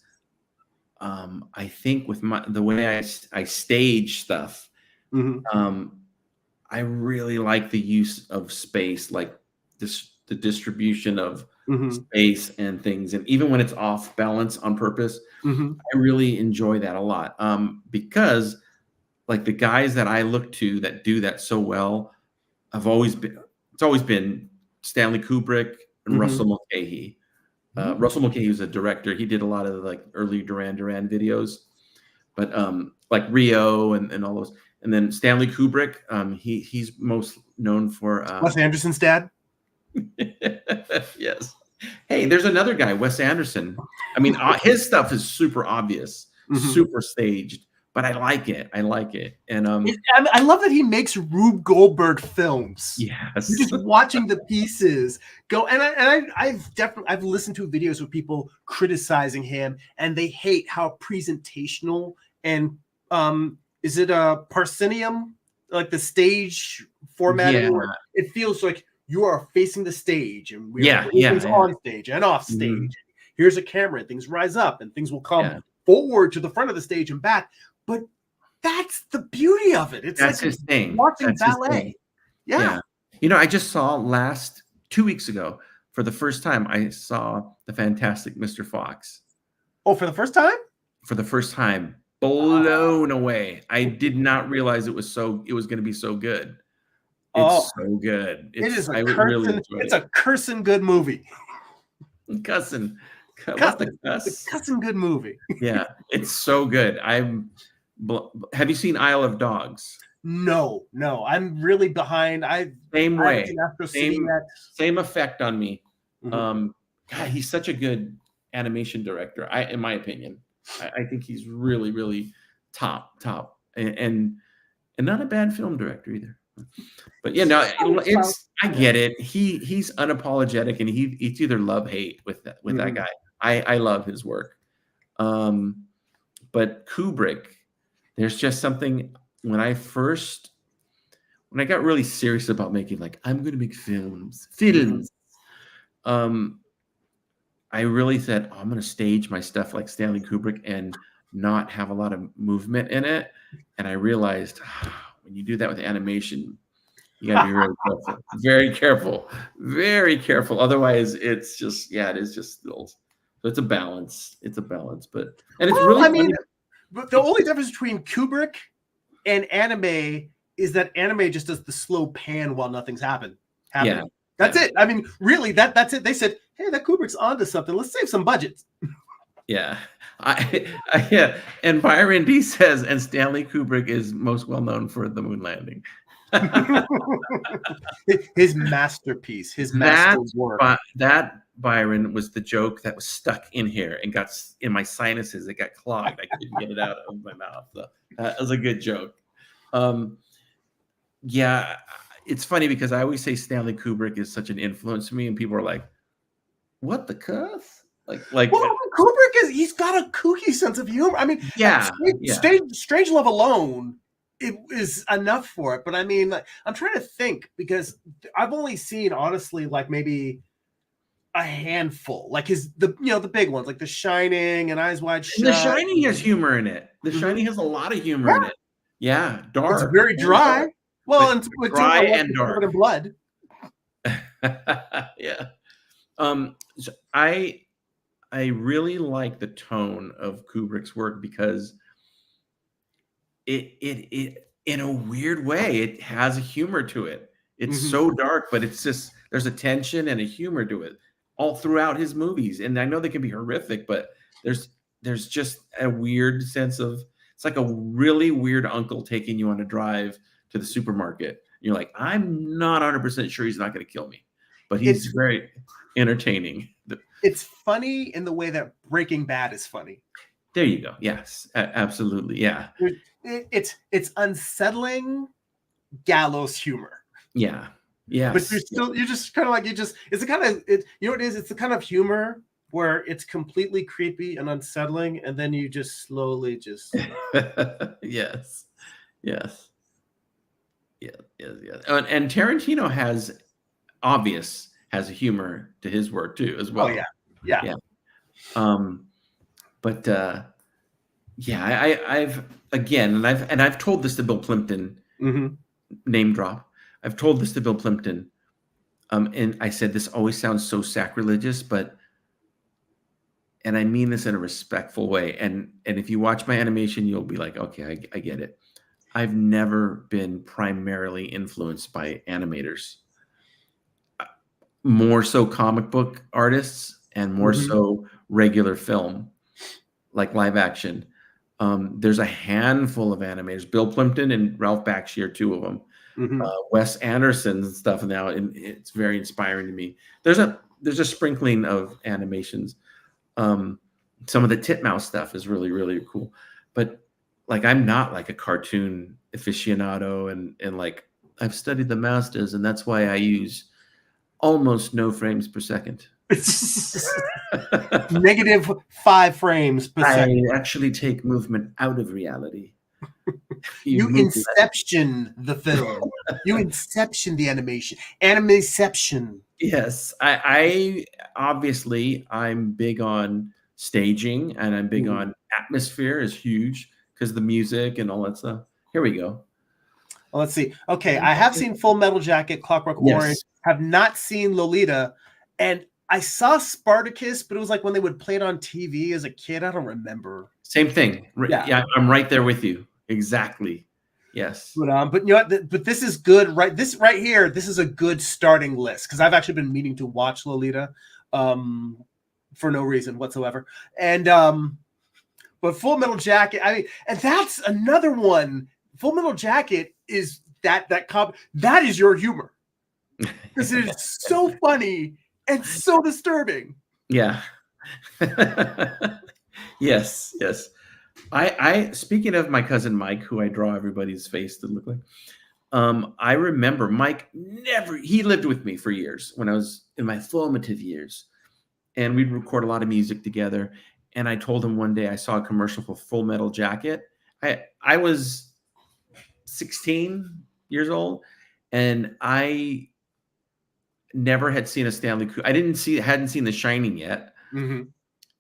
I think with the way I stage stuff, I really like the use of space, like the distribution of space and things. And even when it's off balance on purpose, I really enjoy that a lot because like the guys that I look to that do that so well, it's always been Stanley Kubrick and Russell Mulcahy. Russell Mulcahy was a director. He did a lot of like early Duran Duran videos, but like Rio and all those. And then Stanley Kubrick, he's most known for Wes Anderson's dad. Yes. Hey, there's another guy, Wes Anderson. I mean, his stuff is super obvious, super staged, but I like it. I like it. And I love that he makes Rube Goldberg films. yes, You're just watching the pieces go, and I've listened to videos of people criticizing him, and they hate how presentational and is it a proscenium, like the stage formatting? Yeah. Where it feels like you are facing the stage, and we're on stage and off stage. Here's a camera, and things rise up, and things will come forward to the front of the stage and back. But that's the beauty of it. It's that's like his thing. Watching ballet. Yeah. You know, I just saw 2 weeks ago, for the first time, I saw The Fantastic Mr. Fox. Oh, for the first time? For the first time. Blown away. I did not realize it was going to be so good. It's so good. It's a cursing good movie. Cussing. What's the cuss? It's a cussing good movie. Yeah, it's so good. Have you seen Isle of Dogs? No. I'm really behind. Same effect on me. God, he's such a good animation director. In my opinion, I think he's really, really top, and not a bad film director either. But yeah, no, I get it. He's unapologetic, and it's either love hate with that guy. I love his work. But Kubrick, there's just something when I got really serious about making, like, I'm going to make films. I really said, I'm going to stage my stuff like Stanley Kubrick and not have a lot of movement in it. And I realized when you do that with animation, you got to be really careful. Very careful. Otherwise, it is just stills. So it's a balance. But it's really funny. But the only difference between Kubrick and anime is that anime just does the slow pan while nothing's happening. Yeah. That's it. I mean, really, that's it. They said, hey, that Kubrick's onto something. Let's save some budget. Yeah. Yeah. And Byron D says, and Stanley Kubrick is most well known for the moon landing. His masterpiece, his master work. That Byron was the joke that was stuck in here and got in my sinuses. It got clogged. I couldn't get it out of my mouth. So that was a good joke. Yeah, it's funny because I always say Stanley Kubrick is such an influence to me, and people are like, "What the cuss?" Like. Well, Kubrick he's got a kooky sense of humor. I mean, Strange Love alone, it is enough for it. But I mean, I'm trying to think because I've only seen, honestly, like maybe a handful, like the big ones, like The Shining and Eyes Wide Shut. The Shining has humor in it. The Shining has a lot of humor in it. Yeah, dark. It's very dry. Dark. Well, and dry and dark. And blood. Yeah. So I really like the tone of Kubrick's work because it in a weird way, it has a humor to it. It's so dark, but it's just, there's a tension and a humor to it all throughout his movies. And I know they can be horrific, but there's just a weird sense of, it's like a really weird uncle taking you on a drive to the supermarket. You're like, I'm not 100% sure he's not going to kill me, but he's very entertaining. It's funny in the way that Breaking Bad is funny. There you go. Yes, absolutely. Yeah. It's unsettling gallows humor. Yeah. Yeah. But you're just kind of like, it's the kind of, you know what it is? It's the kind of humor where it's completely creepy and unsettling, and then you just slowly just. Yes. And Tarantino has a humor to his work too, as well. Oh yeah. But I've told this to Bill Plimpton. Name drop. I've told this to Bill Plimpton, and I said, this always sounds so sacrilegious, and I mean this in a respectful way. And if you watch my animation, you'll be like, okay, I get it. I've never been primarily influenced by animators. More so comic book artists and more so regular film, like live action. There's a handful of animators. Bill Plimpton and Ralph Bakshi are two of them. Wes Anderson and stuff now, and it's very inspiring to me. There's a there's a sprinkling of animations. Some of the Titmouse stuff is really, really cool. But like, I'm not like a cartoon aficionado, and like, I've studied the masters, and that's why I use almost no frames per second. -5 frames per I second. actually take movement out of reality. You move inception the film. You inception the animation. Animaception. Yes, I obviously I'm big on staging, and I'm big on atmosphere is huge because the music and all that stuff. Here we go. Well, let's see. Okay, I have seen Full Metal Jacket, Clockwork Orange. Yes. Have not seen Lolita, and I saw Spartacus, but it was like when they would play it on TV as a kid. I don't remember. Same thing. Yeah, I'm right there with you. Exactly. Yes. But you know what? But this is good, right? This right here, this is a good starting list because I've actually been meaning to watch Lolita, for no reason whatsoever. And but Full Metal Jacket, I mean, and that's another one. Full Metal Jacket is that is your humor because it is so funny and so disturbing. Yeah. Yes. I speaking of my cousin Mike, who I draw everybody's face to look like. I remember Mike he lived with me for years when I was in my formative years, and we'd record a lot of music together. And I told him one day I saw a commercial for Full Metal Jacket. I was 16 years old, and I never had seen a Stanley Kubrick. Hadn't seen The Shining yet. Mm-hmm.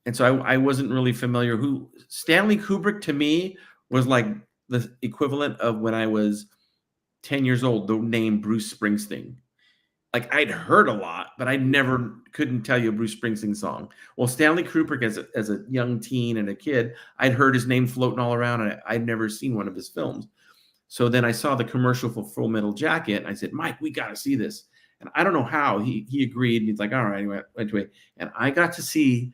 And so I wasn't really familiar who Stanley Kubrick to me was like the equivalent of when I was 10 years old, the name Bruce Springsteen. Like, I'd heard a lot, but I couldn't tell you a Bruce Springsteen song. Well, Stanley Kubrick as a young teen and a kid, I'd heard his name floating all around, and I'd never seen one of his films. So then I saw the commercial for Full Metal Jacket, and I said, Mike, we got to see this. And I don't know how he agreed. He's like, all right, anyway. And I got to see,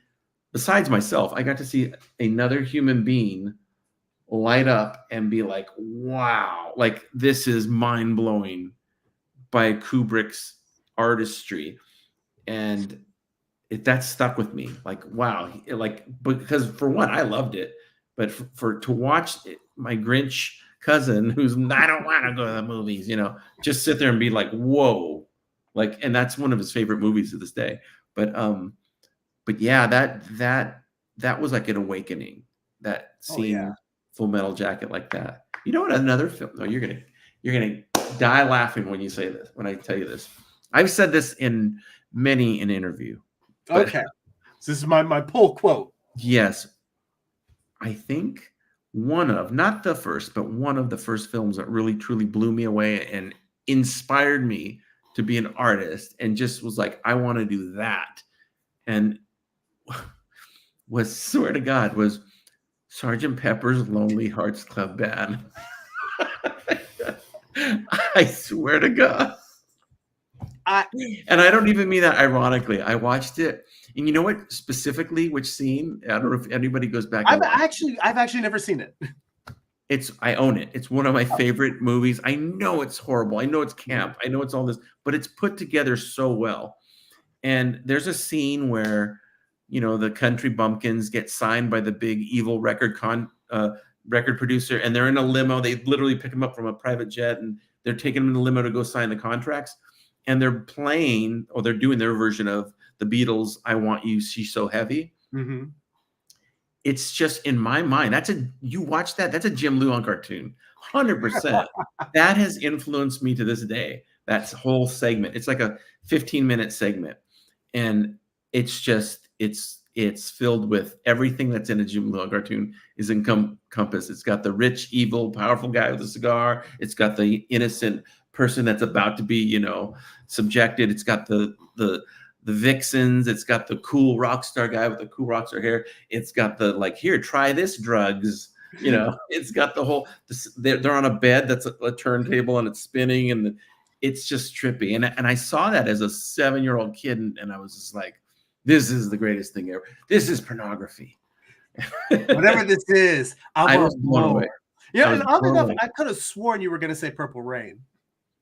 besides myself, I got to see another human being light up and be like, wow, like, this is mind blowing by Kubrick's artistry. And that stuck with me. Like, wow. Like, because for one, I loved it, but to watch my Grinch cousin who's, I don't want to go to the movies, just sit there and be like, whoa. Like, and that's one of his favorite movies to this day. But yeah, that was like an awakening, that seeing Full Metal Jacket like that. You know what? Another film. No, you're gonna die laughing when you say this. When I tell you this, I've said this in many an interview. Okay, so this is my pull quote. Yes, I think not the first, but one of the first films that really truly blew me away and inspired me to be an artist, and just was like, I want to do that. And swear to God, was Sgt. Pepper's Lonely Hearts Club Band. I swear to God. And I don't even mean that ironically. I watched it, and you know what? Specifically, which scene? I don't know if anybody goes back. I've actually never seen it. I own it. It's one of my favorite movies. I know it's horrible. I know it's camp. I know it's all this, but it's put together so well. And there's a scene where, the Country Bumpkins get signed by the big evil record producer, and they're in a limo. They literally pick them up from a private jet, and they're taking them in the limo to go sign the contracts. And they're playing, or they're doing their version of the Beatles' "I Want You, She's So Heavy." Mm-hmm. It's just, in my mind, you watch that, that's a Jim Lujan cartoon, 100%. That has influenced me to this day. That whole segment, it's like a 15-minute segment, and it's just, it's filled with everything that's in a Jim Lujan cartoon is encompassed. It's got the rich, evil, powerful guy with a cigar. It's got the innocent person that's about to be, subjected. It's got the vixens. It's got the cool rock star guy with the cool rock star hair. It's got the, like, here, try this drugs. It's got the whole, they're on a bed that's a turntable, and it's spinning, and it's just trippy. And I saw that as a 7-year-old kid, and I was just like, this is the greatest thing ever. This is pornography. Whatever this is, I was blown away. Yeah, and oddly enough, I could have sworn you were going to say Purple Rain.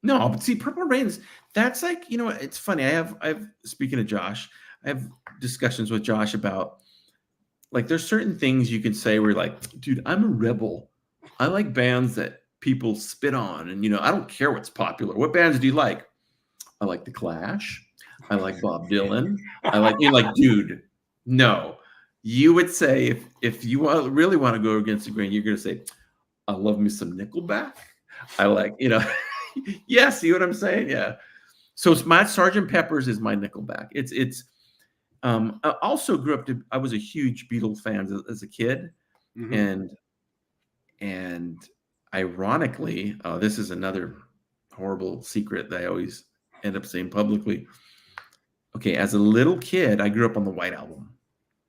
No, but see, Purple Rain's, that's like, you know, it's funny. I've speaking of Josh, I have discussions with Josh about, like, there's certain things you can say where you're like, dude, I'm a rebel. I like bands that people spit on, and, you know, I don't care what's popular. What bands do you like? I like The Clash. I like Bob Dylan. I like, you're like, dude, no. You would say, if you really want to go against the grain, you're going to say, I love me some Nickelback. I like, you know, yeah, see what I'm saying? Yeah. So it's my Sergeant Pepper's is my Nickelback. I also grew up I was a huge Beatles fan as a kid. Mm-hmm. And ironically, this is another horrible secret that I always end up saying publicly. Okay, as a little kid, I grew up on the White Album.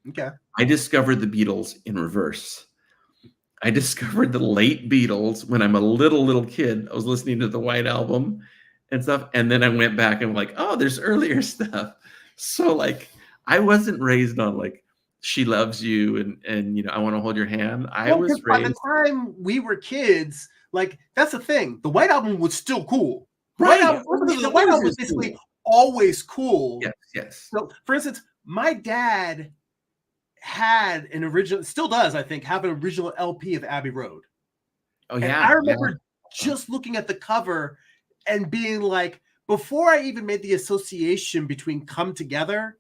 Okay. I discovered the Beatles in reverse. I discovered the late Beatles when I'm a little kid. I was listening to the White Album and stuff. And then I went back and I'm like, oh, there's earlier stuff. So like, I wasn't raised on like She Loves You and you know, I Want to Hold Your Hand. I was by raised. the time we were kids, like, that's the thing. The White Album was still cool. Right. The White Album was basically always cool. Yes. So, for instance, my dad had an original, still does, I think, have an original LP of Abbey Road. Oh, yeah. And I remember just looking at the cover and being like, before I even made the association between Come Together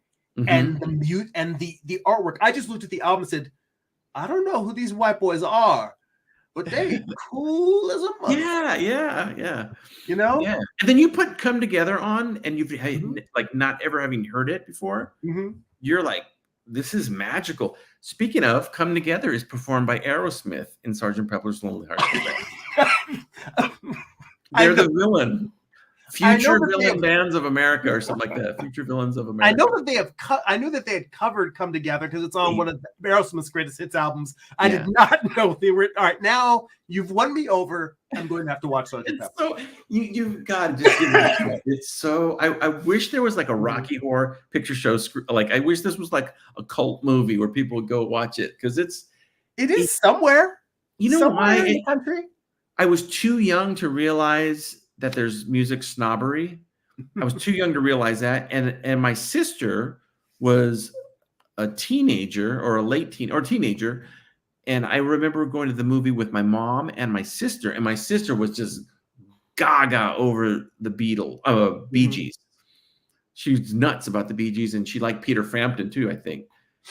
and the mute and the artwork, I just looked at the album and said, I don't know who these white boys are, but they cool as a mother. Yeah. You know? Yeah. And then you put Come Together on, and you've like not ever having heard it before. You're like, this is magical. Speaking of, Come Together is performed by Aerosmith in Sgt. Pepper's Lonely Hearts Club Band. They're the villain. Future Villain Bands of America or something like that. Future Villains of America. I know that they have I knew that they had covered Come Together because it's on one of Aerosmith's greatest hits albums. I did not know they were. All right, now you've won me over. I'm going to have to watch Sgt. Pepper. So you've got to just give it. It's so. I wish there was like a Rocky Horror Picture Show. Like I wish this was like a cult movie where people would go watch it because it is somewhere. You know why? In the country. I was too young to realize that there's music snobbery. I was too young to realize that. And my sister was a teenager or a late teen or teenager. And I remember going to the movie with my mom and my sister was just gaga over the Bee Gees. She was nuts about the Bee Gees, and she liked Peter Frampton too, I think.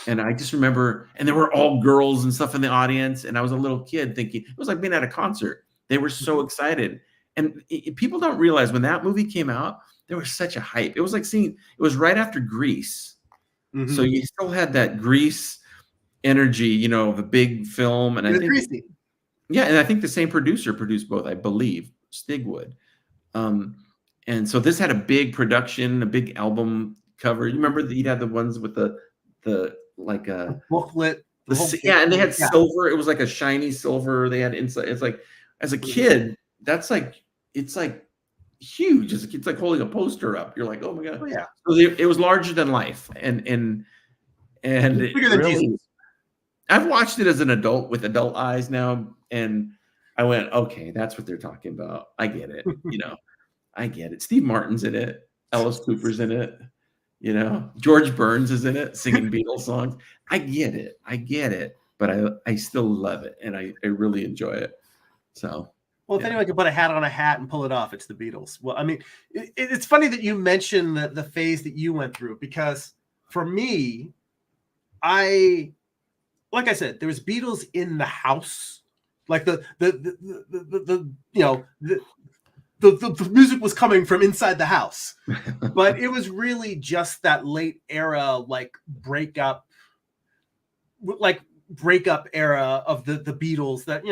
And I just remember, and there were all girls and stuff in the audience. And I was a little kid thinking, it was like being at a concert. They were so excited. And people don't realize when that movie came out, there was such a hype. It was like it was right after Grease. So you still had that Grease energy, you know, of a big film. And I think, and I think the same producer produced both, I believe, Stigwood. And so this had a big production, a big album cover. You remember that you had the ones with the booklet. And they had silver. It was like a shiny silver. They had inside. It's like, as a kid, that's like, it's like huge. It's like holding a poster up. You're like, oh my God. Oh, yeah. So it was larger than life. And bigger than Jesus. I've watched it as an adult with adult eyes now. And I went, okay, that's what they're talking about. I get it. You know, I get it. Steve Martin's in it. Alice Cooper's in it. You know, George Burns is in it singing Beatles songs. I get it. But I still love it. And I really enjoy it. So. Well, if anyone could put a hat on a hat and pull it off, it's the Beatles. Well, I mean, it's funny that you mentioned the phase that you went through, because for me, like I said, there was Beatles in the house, like the music was coming from inside the house, but it was really just that late era, like breakup era of the Beatles that,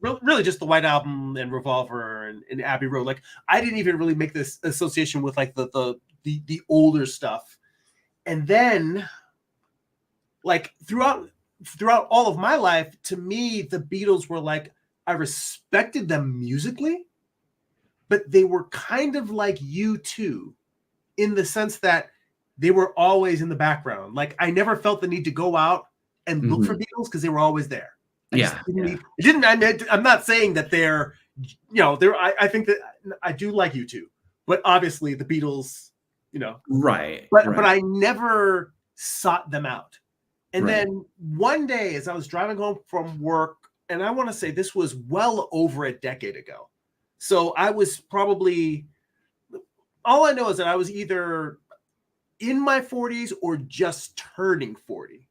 really just the White Album and Revolver and Abbey Road. Like, I didn't even really make this association with like the older stuff. And then like throughout all of my life, to me, the Beatles were like, I respected them musically, but they were kind of like U2 in the sense that they were always in the background. Like, I never felt the need to go out and look for Beatles because they were always there. I'm not saying that they're, I think that I do like U2, but obviously the Beatles, Right. But I never sought them out. And Right. then one day, as I was driving home from work, and I want to say this was well over a decade ago, so I was probably, all I know is that I was either in my 40s or just turning 40.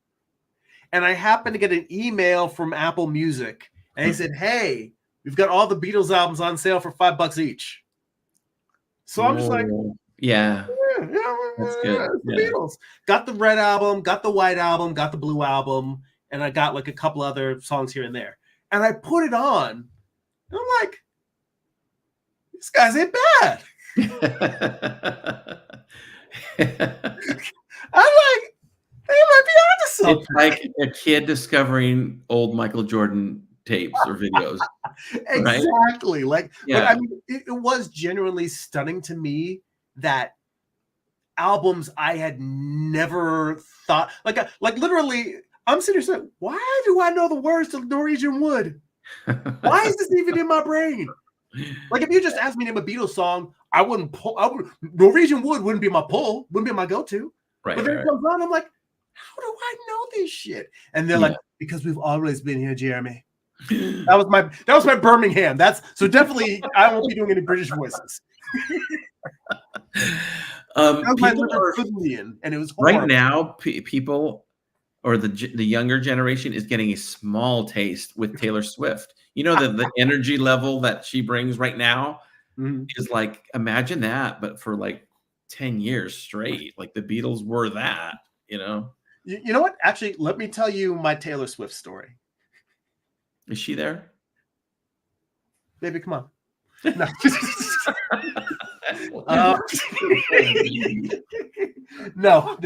And I happened to get an email from Apple Music, and they said, "Hey, we've got all the Beatles albums on sale for $5 each." So I'm just like, yeah, yeah, that's good. it's the Beatles. Got the red album, got the white album, got the blue album, and I got like a couple other songs here and there. And I put it on, and I'm like, these guys ain't bad. I'm like, they might be onto something. It's like a kid discovering old Michael Jordan tapes or videos. Exactly. Right? Like, but I mean, it was genuinely stunning to me that albums I had never thought, like literally, I'm sitting here saying, why do I know the words to Norwegian Wood? Why is this even in my brain? Like, if you just asked me to name a Beatles song, I wouldn't pull. Norwegian Wood wouldn't be my pull, wouldn't be my go-to. Right. But then it comes on, I'm like, how do I know this shit? And they're like, because we've always been here, Jeremy. That was my Birmingham. So definitely I won't be doing any British voices. People are, and it was horrible. right now. People, or the younger generation, is getting a small taste with Taylor Swift. The energy level that she brings right now is like, imagine that, but for like 10 years straight. Like the Beatles were that. You know what? Actually, let me tell you my Taylor Swift story. Is she there? Baby, come on. No. No.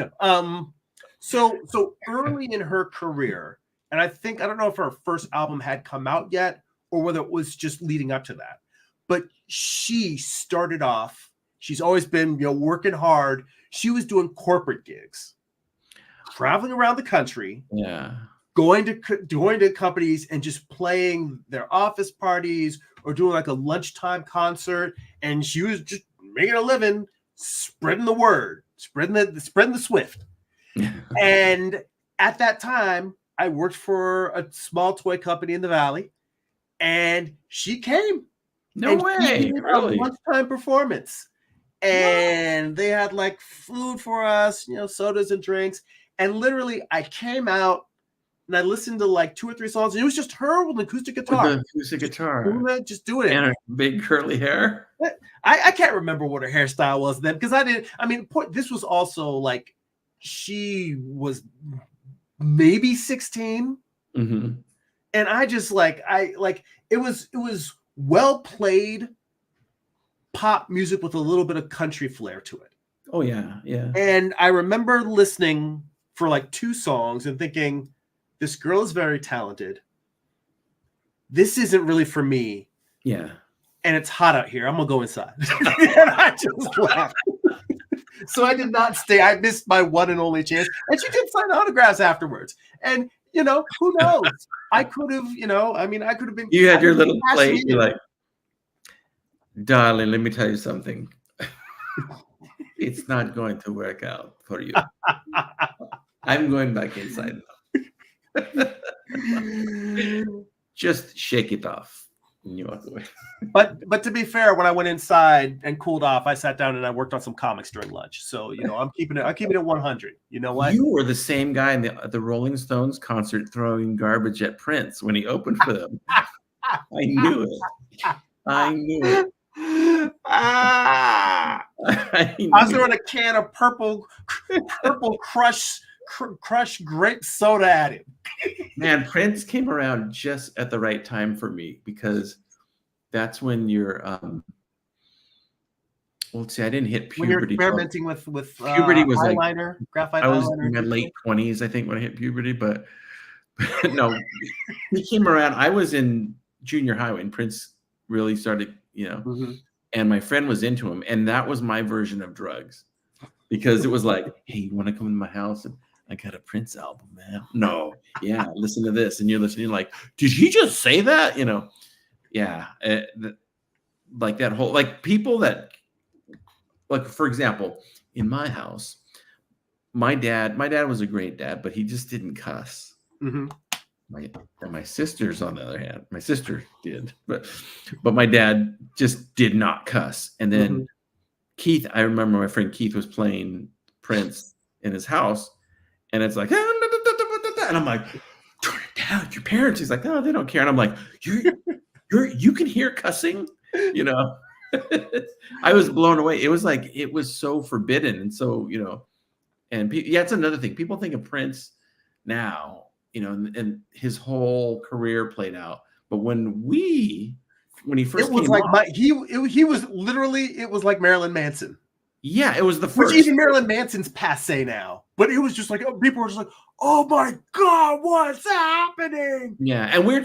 So early in her career, and I don't know if her first album had come out yet or whether it was just leading up to that, but she started off, she's always been, working hard. She was doing corporate gigs, traveling around the country. Yeah. Going to companies and just playing their office parties or doing like a lunchtime concert, and she was just making a living spreading the word, spreading the Swift. And at that time, I worked for a small toy company in the Valley, and she came. No way, really? A lunchtime performance, and they had like food for us, sodas and drinks, and literally I came out. And I listened to like 2 or 3 songs, and it was just her with an acoustic guitar. Just doing it. And her big curly hair. I can't remember what her hairstyle was then, because this was also like, she was maybe 16. Mm-hmm. And I just it was well played pop music with a little bit of country flair to it. Oh, yeah. Yeah. And I remember listening for like 2 songs and thinking, this girl is very talented. This isn't really for me. Yeah. And it's hot out here. I'm going to go inside. And I just laughed. So I did not stay. I missed my one and only chance. And she did sign autographs afterwards. And, who knows? I could have, I could have been. You had your little plate. You're like, darling, let me tell you something. It's not going to work out for you. I'm going back inside now. Just shake it off and you walk away. But to be fair, when I went inside and cooled off, I sat down and I worked on some comics during lunch. So I'm keeping it 100. You know what? You were the same guy in the Rolling Stones concert throwing garbage at Prince when he opened for them. I knew it. I was throwing a can of purple crushed grape soda at him. Man, Prince came around just at the right time for me, because that's when you're I didn't hit puberty. When you're experimenting with puberty was eyeliner, graphite. I was eyeliner in my late 20s, I think, when I hit puberty, but no, he came around. I was in junior high when Prince really started, and my friend was into him, and that was my version of drugs, because it was like, hey, you want to come to my house? And I got a Prince album, man. No, yeah, listen to this. And you're listening, like, did he just say that? Yeah, like that whole, like people that, like for example, in my house, my dad was a great dad, but he just didn't cuss. Mm-hmm. My sisters, on the other hand, my sister did, but my dad just did not cuss. And then Mm-hmm. Keith, I remember my friend Keith was playing Prince in his house, and it's like, and I'm like, turn it down, your parents. He's like, no, they don't care. And I'm like, you can hear cussing, you know. I was blown away. It was like, it was so forbidden, and so, you know, and yeah, it's another thing. People think of Prince now, you know, and his whole career played out. But when he first It was came like on, he was literally, it was like Marilyn Manson. yeah, it was the Which first. even Marilyn Manson's passe now. But it was just like, people were just like, oh my God, what's happening? Yeah, and we're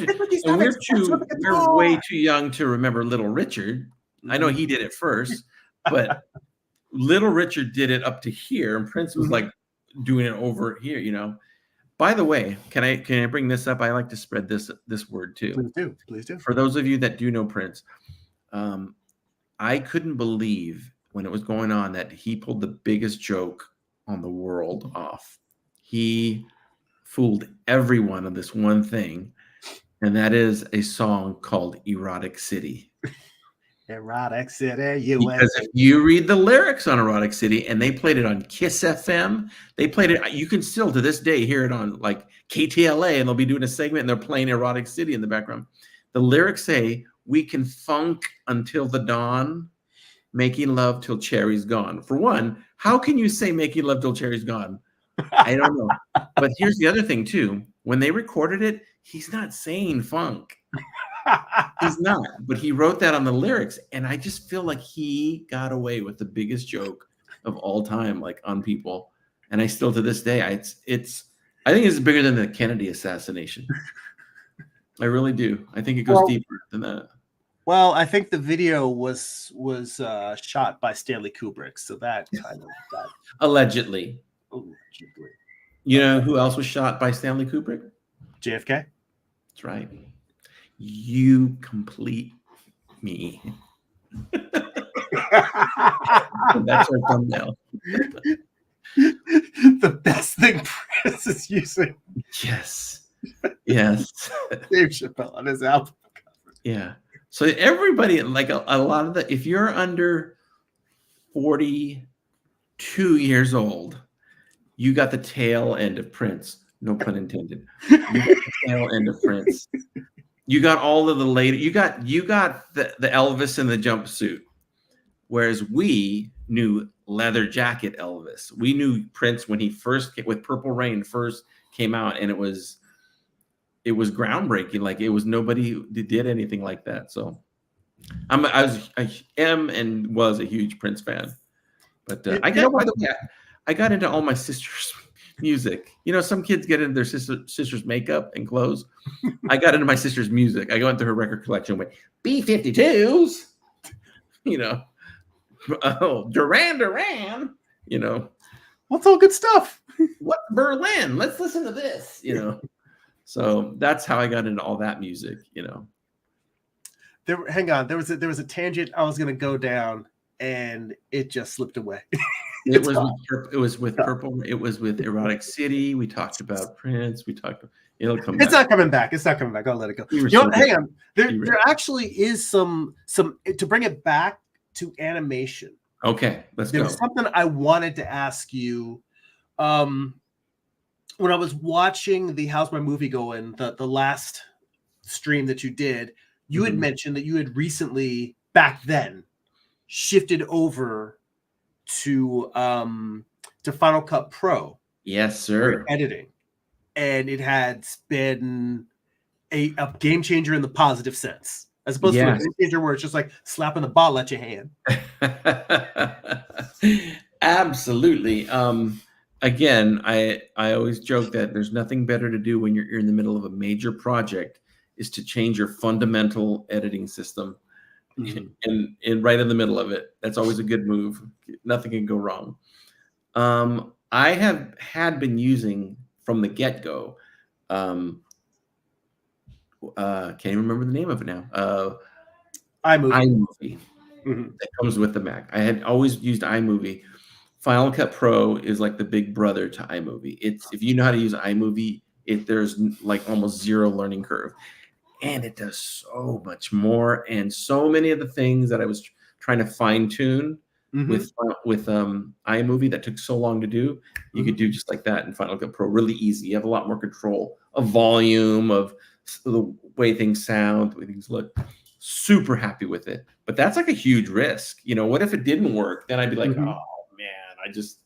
way too young to remember Little Richard. I know he did it first, but Little Richard did it up to here, and Prince was like doing it over here, you know. By the way, can I bring this up? I like to spread this word too. Please do. For those of you that do know Prince, I couldn't believe when it was going on that he pulled the biggest joke on the world off. He fooled everyone on this one thing, and that is a song called Erotic City. Erotic City, USA. Because if you read the lyrics on Erotic City, and they played it on Kiss FM, they played it, you can still to this day hear it on like KTLA, and they'll be doing a segment and they're playing Erotic City in the background. The lyrics say, we can funk until the dawn, making love till Cherry's gone. For one, how can you say making love till Cherry's gone? I don't know. But here's the other thing too. When they recorded it, he's not saying funk. He's not, but he wrote that on the lyrics, and I just feel like he got away with the biggest joke of all time, like on people. And I still, to this day, I think it's bigger than the Kennedy assassination. I really do. I think it goes deeper than that. Well, I think the video was shot by Stanley Kubrick, so that kind of that. Allegedly. You know who else was shot by Stanley Kubrick? JFK. That's right. You complete me. That's our thumbnail. The best thing Prince is using. Yes. Dave Chappelle on his album cover. Yeah. So everybody, like a lot of the, if you're under 42 years old, you got the tail end of Prince. No pun intended. You got the tail end of Prince. You got all of the later. You got the Elvis in the jumpsuit, whereas we knew leather jacket Elvis. We knew Prince when he first with Purple Rain first came out, and it was groundbreaking. Like it was nobody did anything like that. So I am and was a huge Prince fan, but by the way, I got into all my sisters' music. You know, some kids get into their sister's makeup and clothes. I got into my sister's music. I went through her record collection and went, B-52s, you know, Duran, you know. What's all good stuff? What Berlin? Let's listen to this, you know. So that's how I got into all that music, you know. Hang on. There was a tangent I was going to go down, and it just slipped away. It was with Purple. It was with Erotic City. We talked about Prince. It'll come back. It's not coming back. I'll let it go. Hang on. There actually is some to bring it back to animation. Okay, let's go. There's something I wanted to ask you. When I was watching the How's My Movie Going, the last stream that you did, you had mentioned that you had recently, back then, shifted over to Final Cut Pro. Yes, sir. For editing, and it had been a game changer in the positive sense, as opposed to a game changer where it's just like slapping the bottle at your hand. Absolutely. Again, I always joke that there's nothing better to do when you're in the middle of a major project is to change your fundamental editing system. And right in the middle of it. That's always a good move. Nothing can go wrong. I had been using from the get-go Can't even remember the name of it now. iMovie. iMovie Mhm. that comes with the Mac. I had always used iMovie. Final Cut Pro is like the big brother to iMovie. It's if you know how to use iMovie, there's like almost zero learning curve, and it does so much more. And so many of the things that I was trying to fine tune with iMovie that took so long to do, you could do just like that in Final Cut Pro, really easy. You have a lot more control of volume, of the way things sound, the way things look. Super happy with it, but that's like a huge risk. What if it didn't work? Then I'd be like, oh man, I just,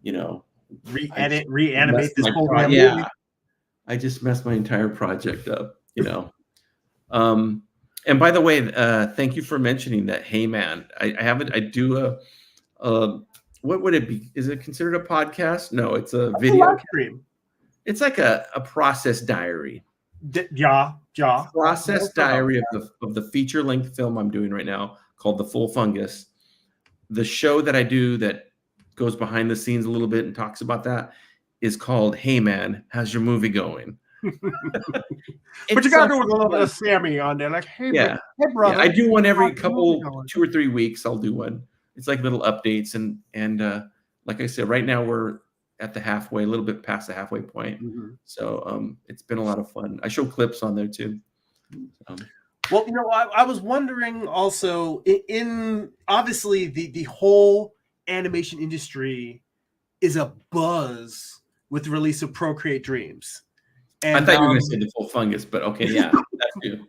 Re-edit, I reanimate messed this my whole damn yeah, movie. I just messed my entire project up. And by the way, thank you for mentioning that. Hey man, I have it. I do what would it be? Is it considered a podcast? No, it's a video. Live stream. It's like a process diary. Yeah. Process diary of the feature length film I'm doing right now called The Full Fungus. The show that I do that goes behind the scenes a little bit and talks about that is called Hey Man, How's Your Movie Going? But you gotta do with a little bit of Sammy on there, like, hey, yeah, hey brother. Yeah, I do one every how's your movie couple going? 2 or 3 weeks. I'll do one. It's like little updates and like I said, right now we're at the halfway, a little bit past the halfway point. So it's been a lot of fun. I show clips on there too. Well, I was wondering also in obviously the whole animation industry is a buzz with the release of Procreate Dreams. And I thought you were going to say The Full Fungus, but okay, yeah, that's you.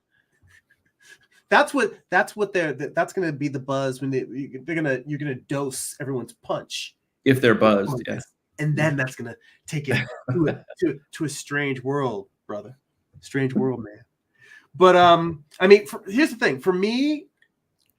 That's going to be the buzz when you're gonna dose everyone's punch if they're buzzed, yeah. And then that's gonna take it to a strange world, brother. Strange world, man. But I mean, here's the thing. For me,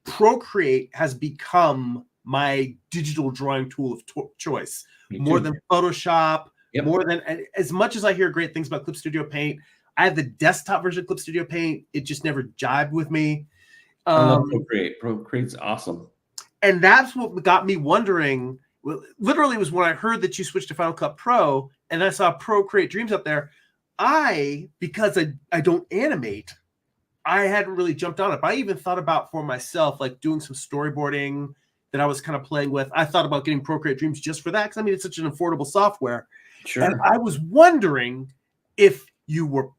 Procreate has become my digital drawing tool of choice. More than Photoshop, more than as much as I hear great things about Clip Studio Paint. I have the desktop version of Clip Studio Paint. It just never jibed with me. I love Procreate. Procreate's awesome. And that's what got me wondering. Literally, was when I heard that you switched to Final Cut Pro, and I saw Procreate Dreams up there. Because I don't animate, I hadn't really jumped on it. But I even thought about for myself, like doing some storyboarding that I was kind of playing with. I thought about getting Procreate Dreams just for that, because I mean, it's such an affordable software. Sure. And I was wondering if you were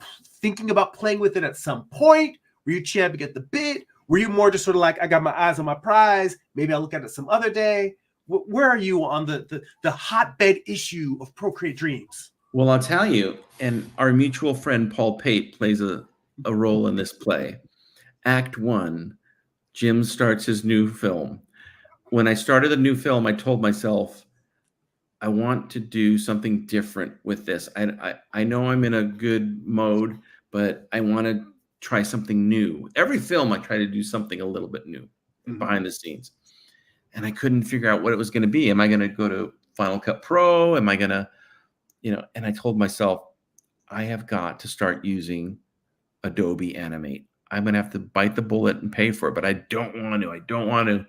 thinking about playing with it at some point. Were you champing at the bit? Were you more just sort of like, I got my eyes on my prize, maybe I'll look at it some other day? Where are you on the hotbed issue of Procreate Dreams? Well, I'll tell you, and our mutual friend Paul Pate plays a role in this play. Act 1, Jim starts his new film. When I started the new film, I told myself, I want to do something different with this. I know I'm in a good mode, but I want to try something new. Every film, I try to do something a little bit new behind the scenes. And I couldn't figure out what it was going to be. Am I going to go to Final Cut Pro? Am I going to, and I told myself, I have got to start using Adobe Animate. I'm going to have to bite the bullet and pay for it, but I don't want to.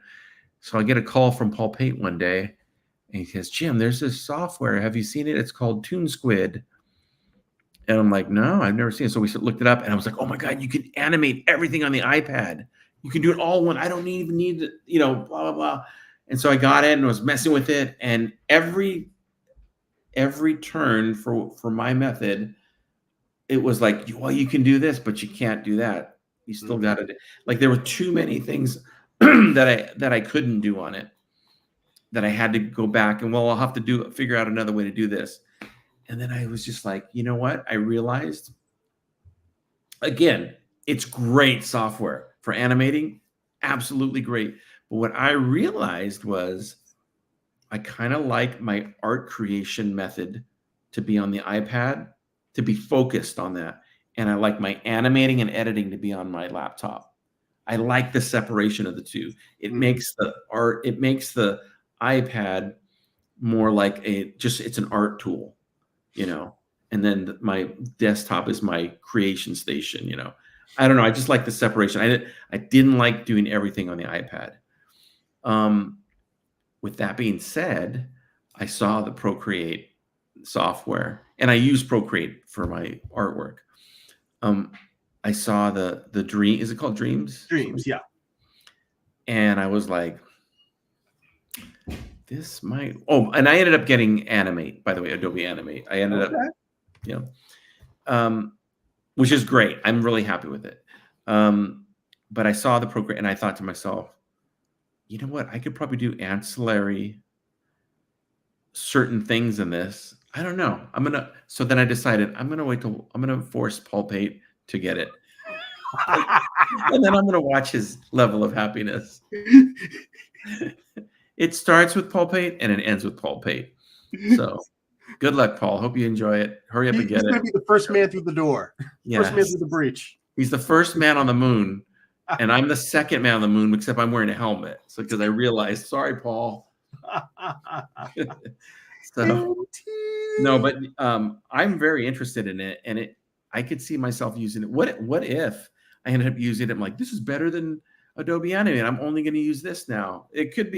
So I get a call from Paul Pate one day, and he says, Jim, there's this software. Have you seen it? It's called Toon Squid. And I'm like, no, I've never seen it. So we looked it up, and I was like, oh my God, you can animate everything on the iPad. You can do it all one. I don't even need to, blah, blah, blah. And so I got it and was messing with it. And every turn for my method, it was like, well, you can do this, but you can't do that. You still got to, like, there were too many things that I couldn't do on it, that I had to go back and, well, I'll have to figure out another way to do this. And then I was just like, you know what? I realized, again, it's great software for animating, absolutely great. But what I realized was I kind of like my art creation method to be on the iPad, to be focused on that. And I like my animating and editing to be on my laptop. I like the separation of the two. It makes the iPad more like it's an art tool, and then my desktop is my creation station, I don't know. I just like the separation. I didn't like doing everything on the iPad. With that being said, I saw the Procreate software, and I use Procreate for my artwork. I saw the Dream. Is it called Dreams? Dreams, yeah. And I was like, this might. Oh, and I ended up getting Animate, by the way, Adobe Animate. I ended up, which is great. I'm really happy with it. But I saw the program and I thought to myself, you know what? I could probably do ancillary certain things in this. I don't know. So then I decided I'm gonna force Paul Pate to get it. And then I'm gonna watch his level of happiness. It starts with Paul Pate and it ends with Paul Pate. So good luck, Paul. Hope you enjoy it. Hurry up and get it. He's gonna be the first man through the door. Yes. First man through the breach. He's the first man on the moon, and I'm the second man on the moon, except I'm wearing a helmet. So because I realized, sorry, Paul. So no, but I'm very interested in it, and I could see myself using it. What if I ended up using it? I'm like, this is better than Adobe Animate. I'm only going to use this now. It could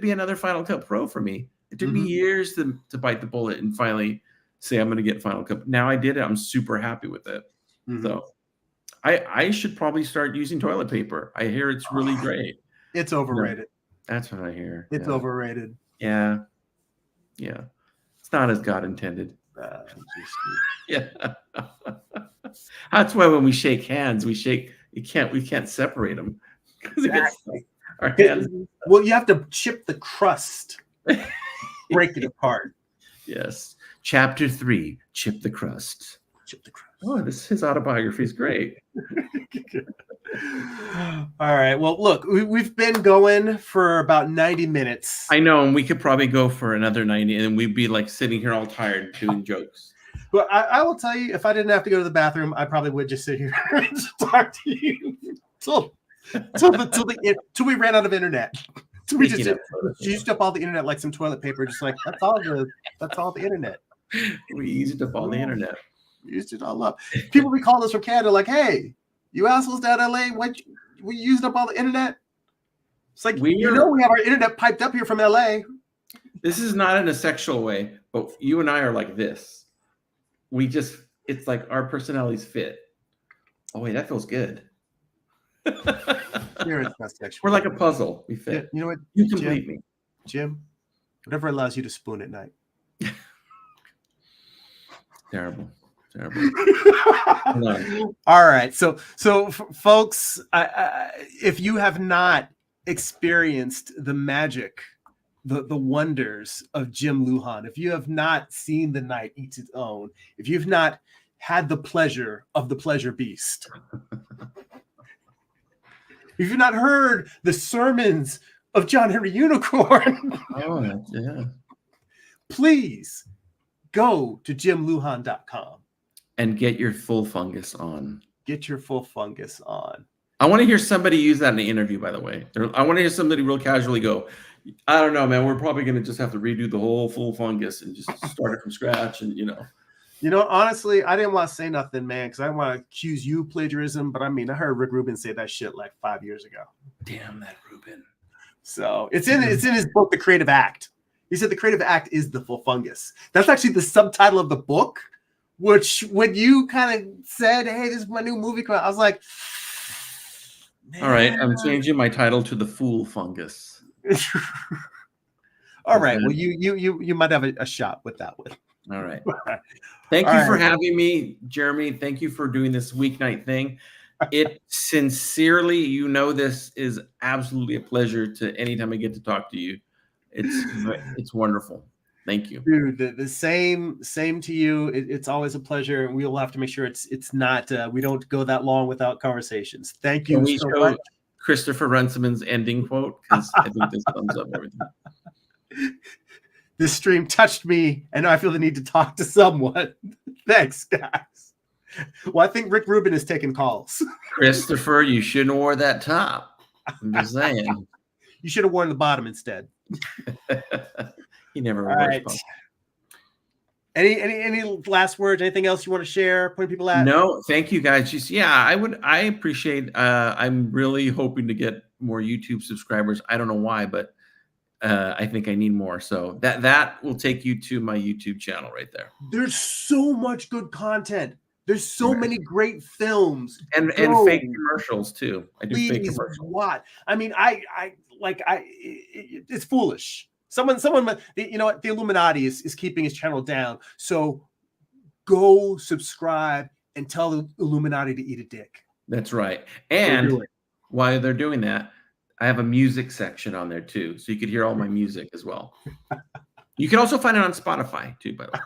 be another Final Cut Pro for me. It took me years to bite the bullet and finally say I'm going to get Final Cut. Now I did it. I'm super happy with it. So I should probably start using toilet paper. I hear it's really great. It's overrated. No, that's what I hear. It's overrated. Yeah. Yeah. It's not as God intended. Yeah. That's why when we shake hands, we can't separate them. Exactly. Our hands. Well, you have to chip the crust, break it apart. Yes. Chapter 3, Chip the Crust. Chip the crust. Oh, his autobiography is great. All right. Well, look, we've been going for about 90 minutes. I know, and we could probably go for another 90, and we'd be like sitting here all tired doing jokes. But I will tell you, if I didn't have to go to the bathroom, I probably would just sit here and talk to you till we ran out of internet. Till we just used up all the internet like some toilet paper. Just like that's all the internet. We used up all the internet. We used it all up. People be calling us from Canada like, "Hey, you assholes down in LA, we used up all the internet." It's like we have our internet piped up here from LA. This is not in a sexual way, but you and I are like this. It's like our personalities fit. Oh wait, that feels good. It's not sexual. We're like a puzzle. We fit. Yeah, you know what? You complete me, Jim. Whatever allows you to spoon at night. Terrible. All right, so folks, if you have not experienced the magic, the wonders of Jim Lujan, if you have not seen The Night Eats Its Own, if you've not had the pleasure of the pleasure beast, if you've not heard the sermons of John Henry Unicorn, please go to jimlujan.com. And get your full fungus on. Get your full fungus on. I want to hear somebody use that in an interview, by the way. I want to hear somebody real casually go, I don't know, man, we're probably going to just have to redo the whole full fungus and just start it from scratch. And, honestly, I didn't want to say nothing, man, because I didn't want to accuse you of plagiarism. But I mean, I heard Rick Rubin say that shit like 5 years ago. Damn that Rubin. So it's in his book, The Creative Act. He said the creative act is the full fungus. That's actually the subtitle of the book. Which, when you kind of said, "Hey, this is my new movie," I was like, man. All right, I'm changing my title to The Fool Fungus. All right, well, you might have a shot with that one. All right. Thank you for having me, Jeremy. Thank you for doing this weeknight thing. It sincerely, this is absolutely a pleasure to anytime I get to talk to you. It's wonderful. Thank you, dude. The same to you. It's always a pleasure, and we'll have to make sure it's not. We don't go that long without conversations. Thank you so much. Christopher Runciman's ending quote, because I think this sums up everything. This stream touched me, and I feel the need to talk to someone. Thanks, guys. Well, I think Rick Rubin is taking calls. Christopher, you shouldn't have wore that top. I'm just saying. You should have worn the bottom instead. He never wears right. Any last words? Anything else you want to share? Point people at? No, thank you guys. I appreciate. I'm really hoping to get more YouTube subscribers. I don't know why, but I think I need more. So that will take you to my YouTube channel right there. There's so much good content. There's so many great films. And Go, fake commercials too. I do fake please commercials. watch. I mean, it's foolish. Someone, you know what? The Illuminati is keeping his channel down. So go subscribe and tell the Illuminati to eat a dick. That's right. And while they're doing that, I have a music section on there too, so you could hear all my music as well. You can also find it on Spotify too, by the way.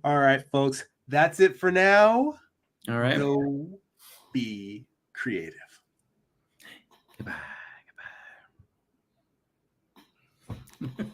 All right, folks. That's it for now. All right. Go be creative. Goodbye. Goodbye.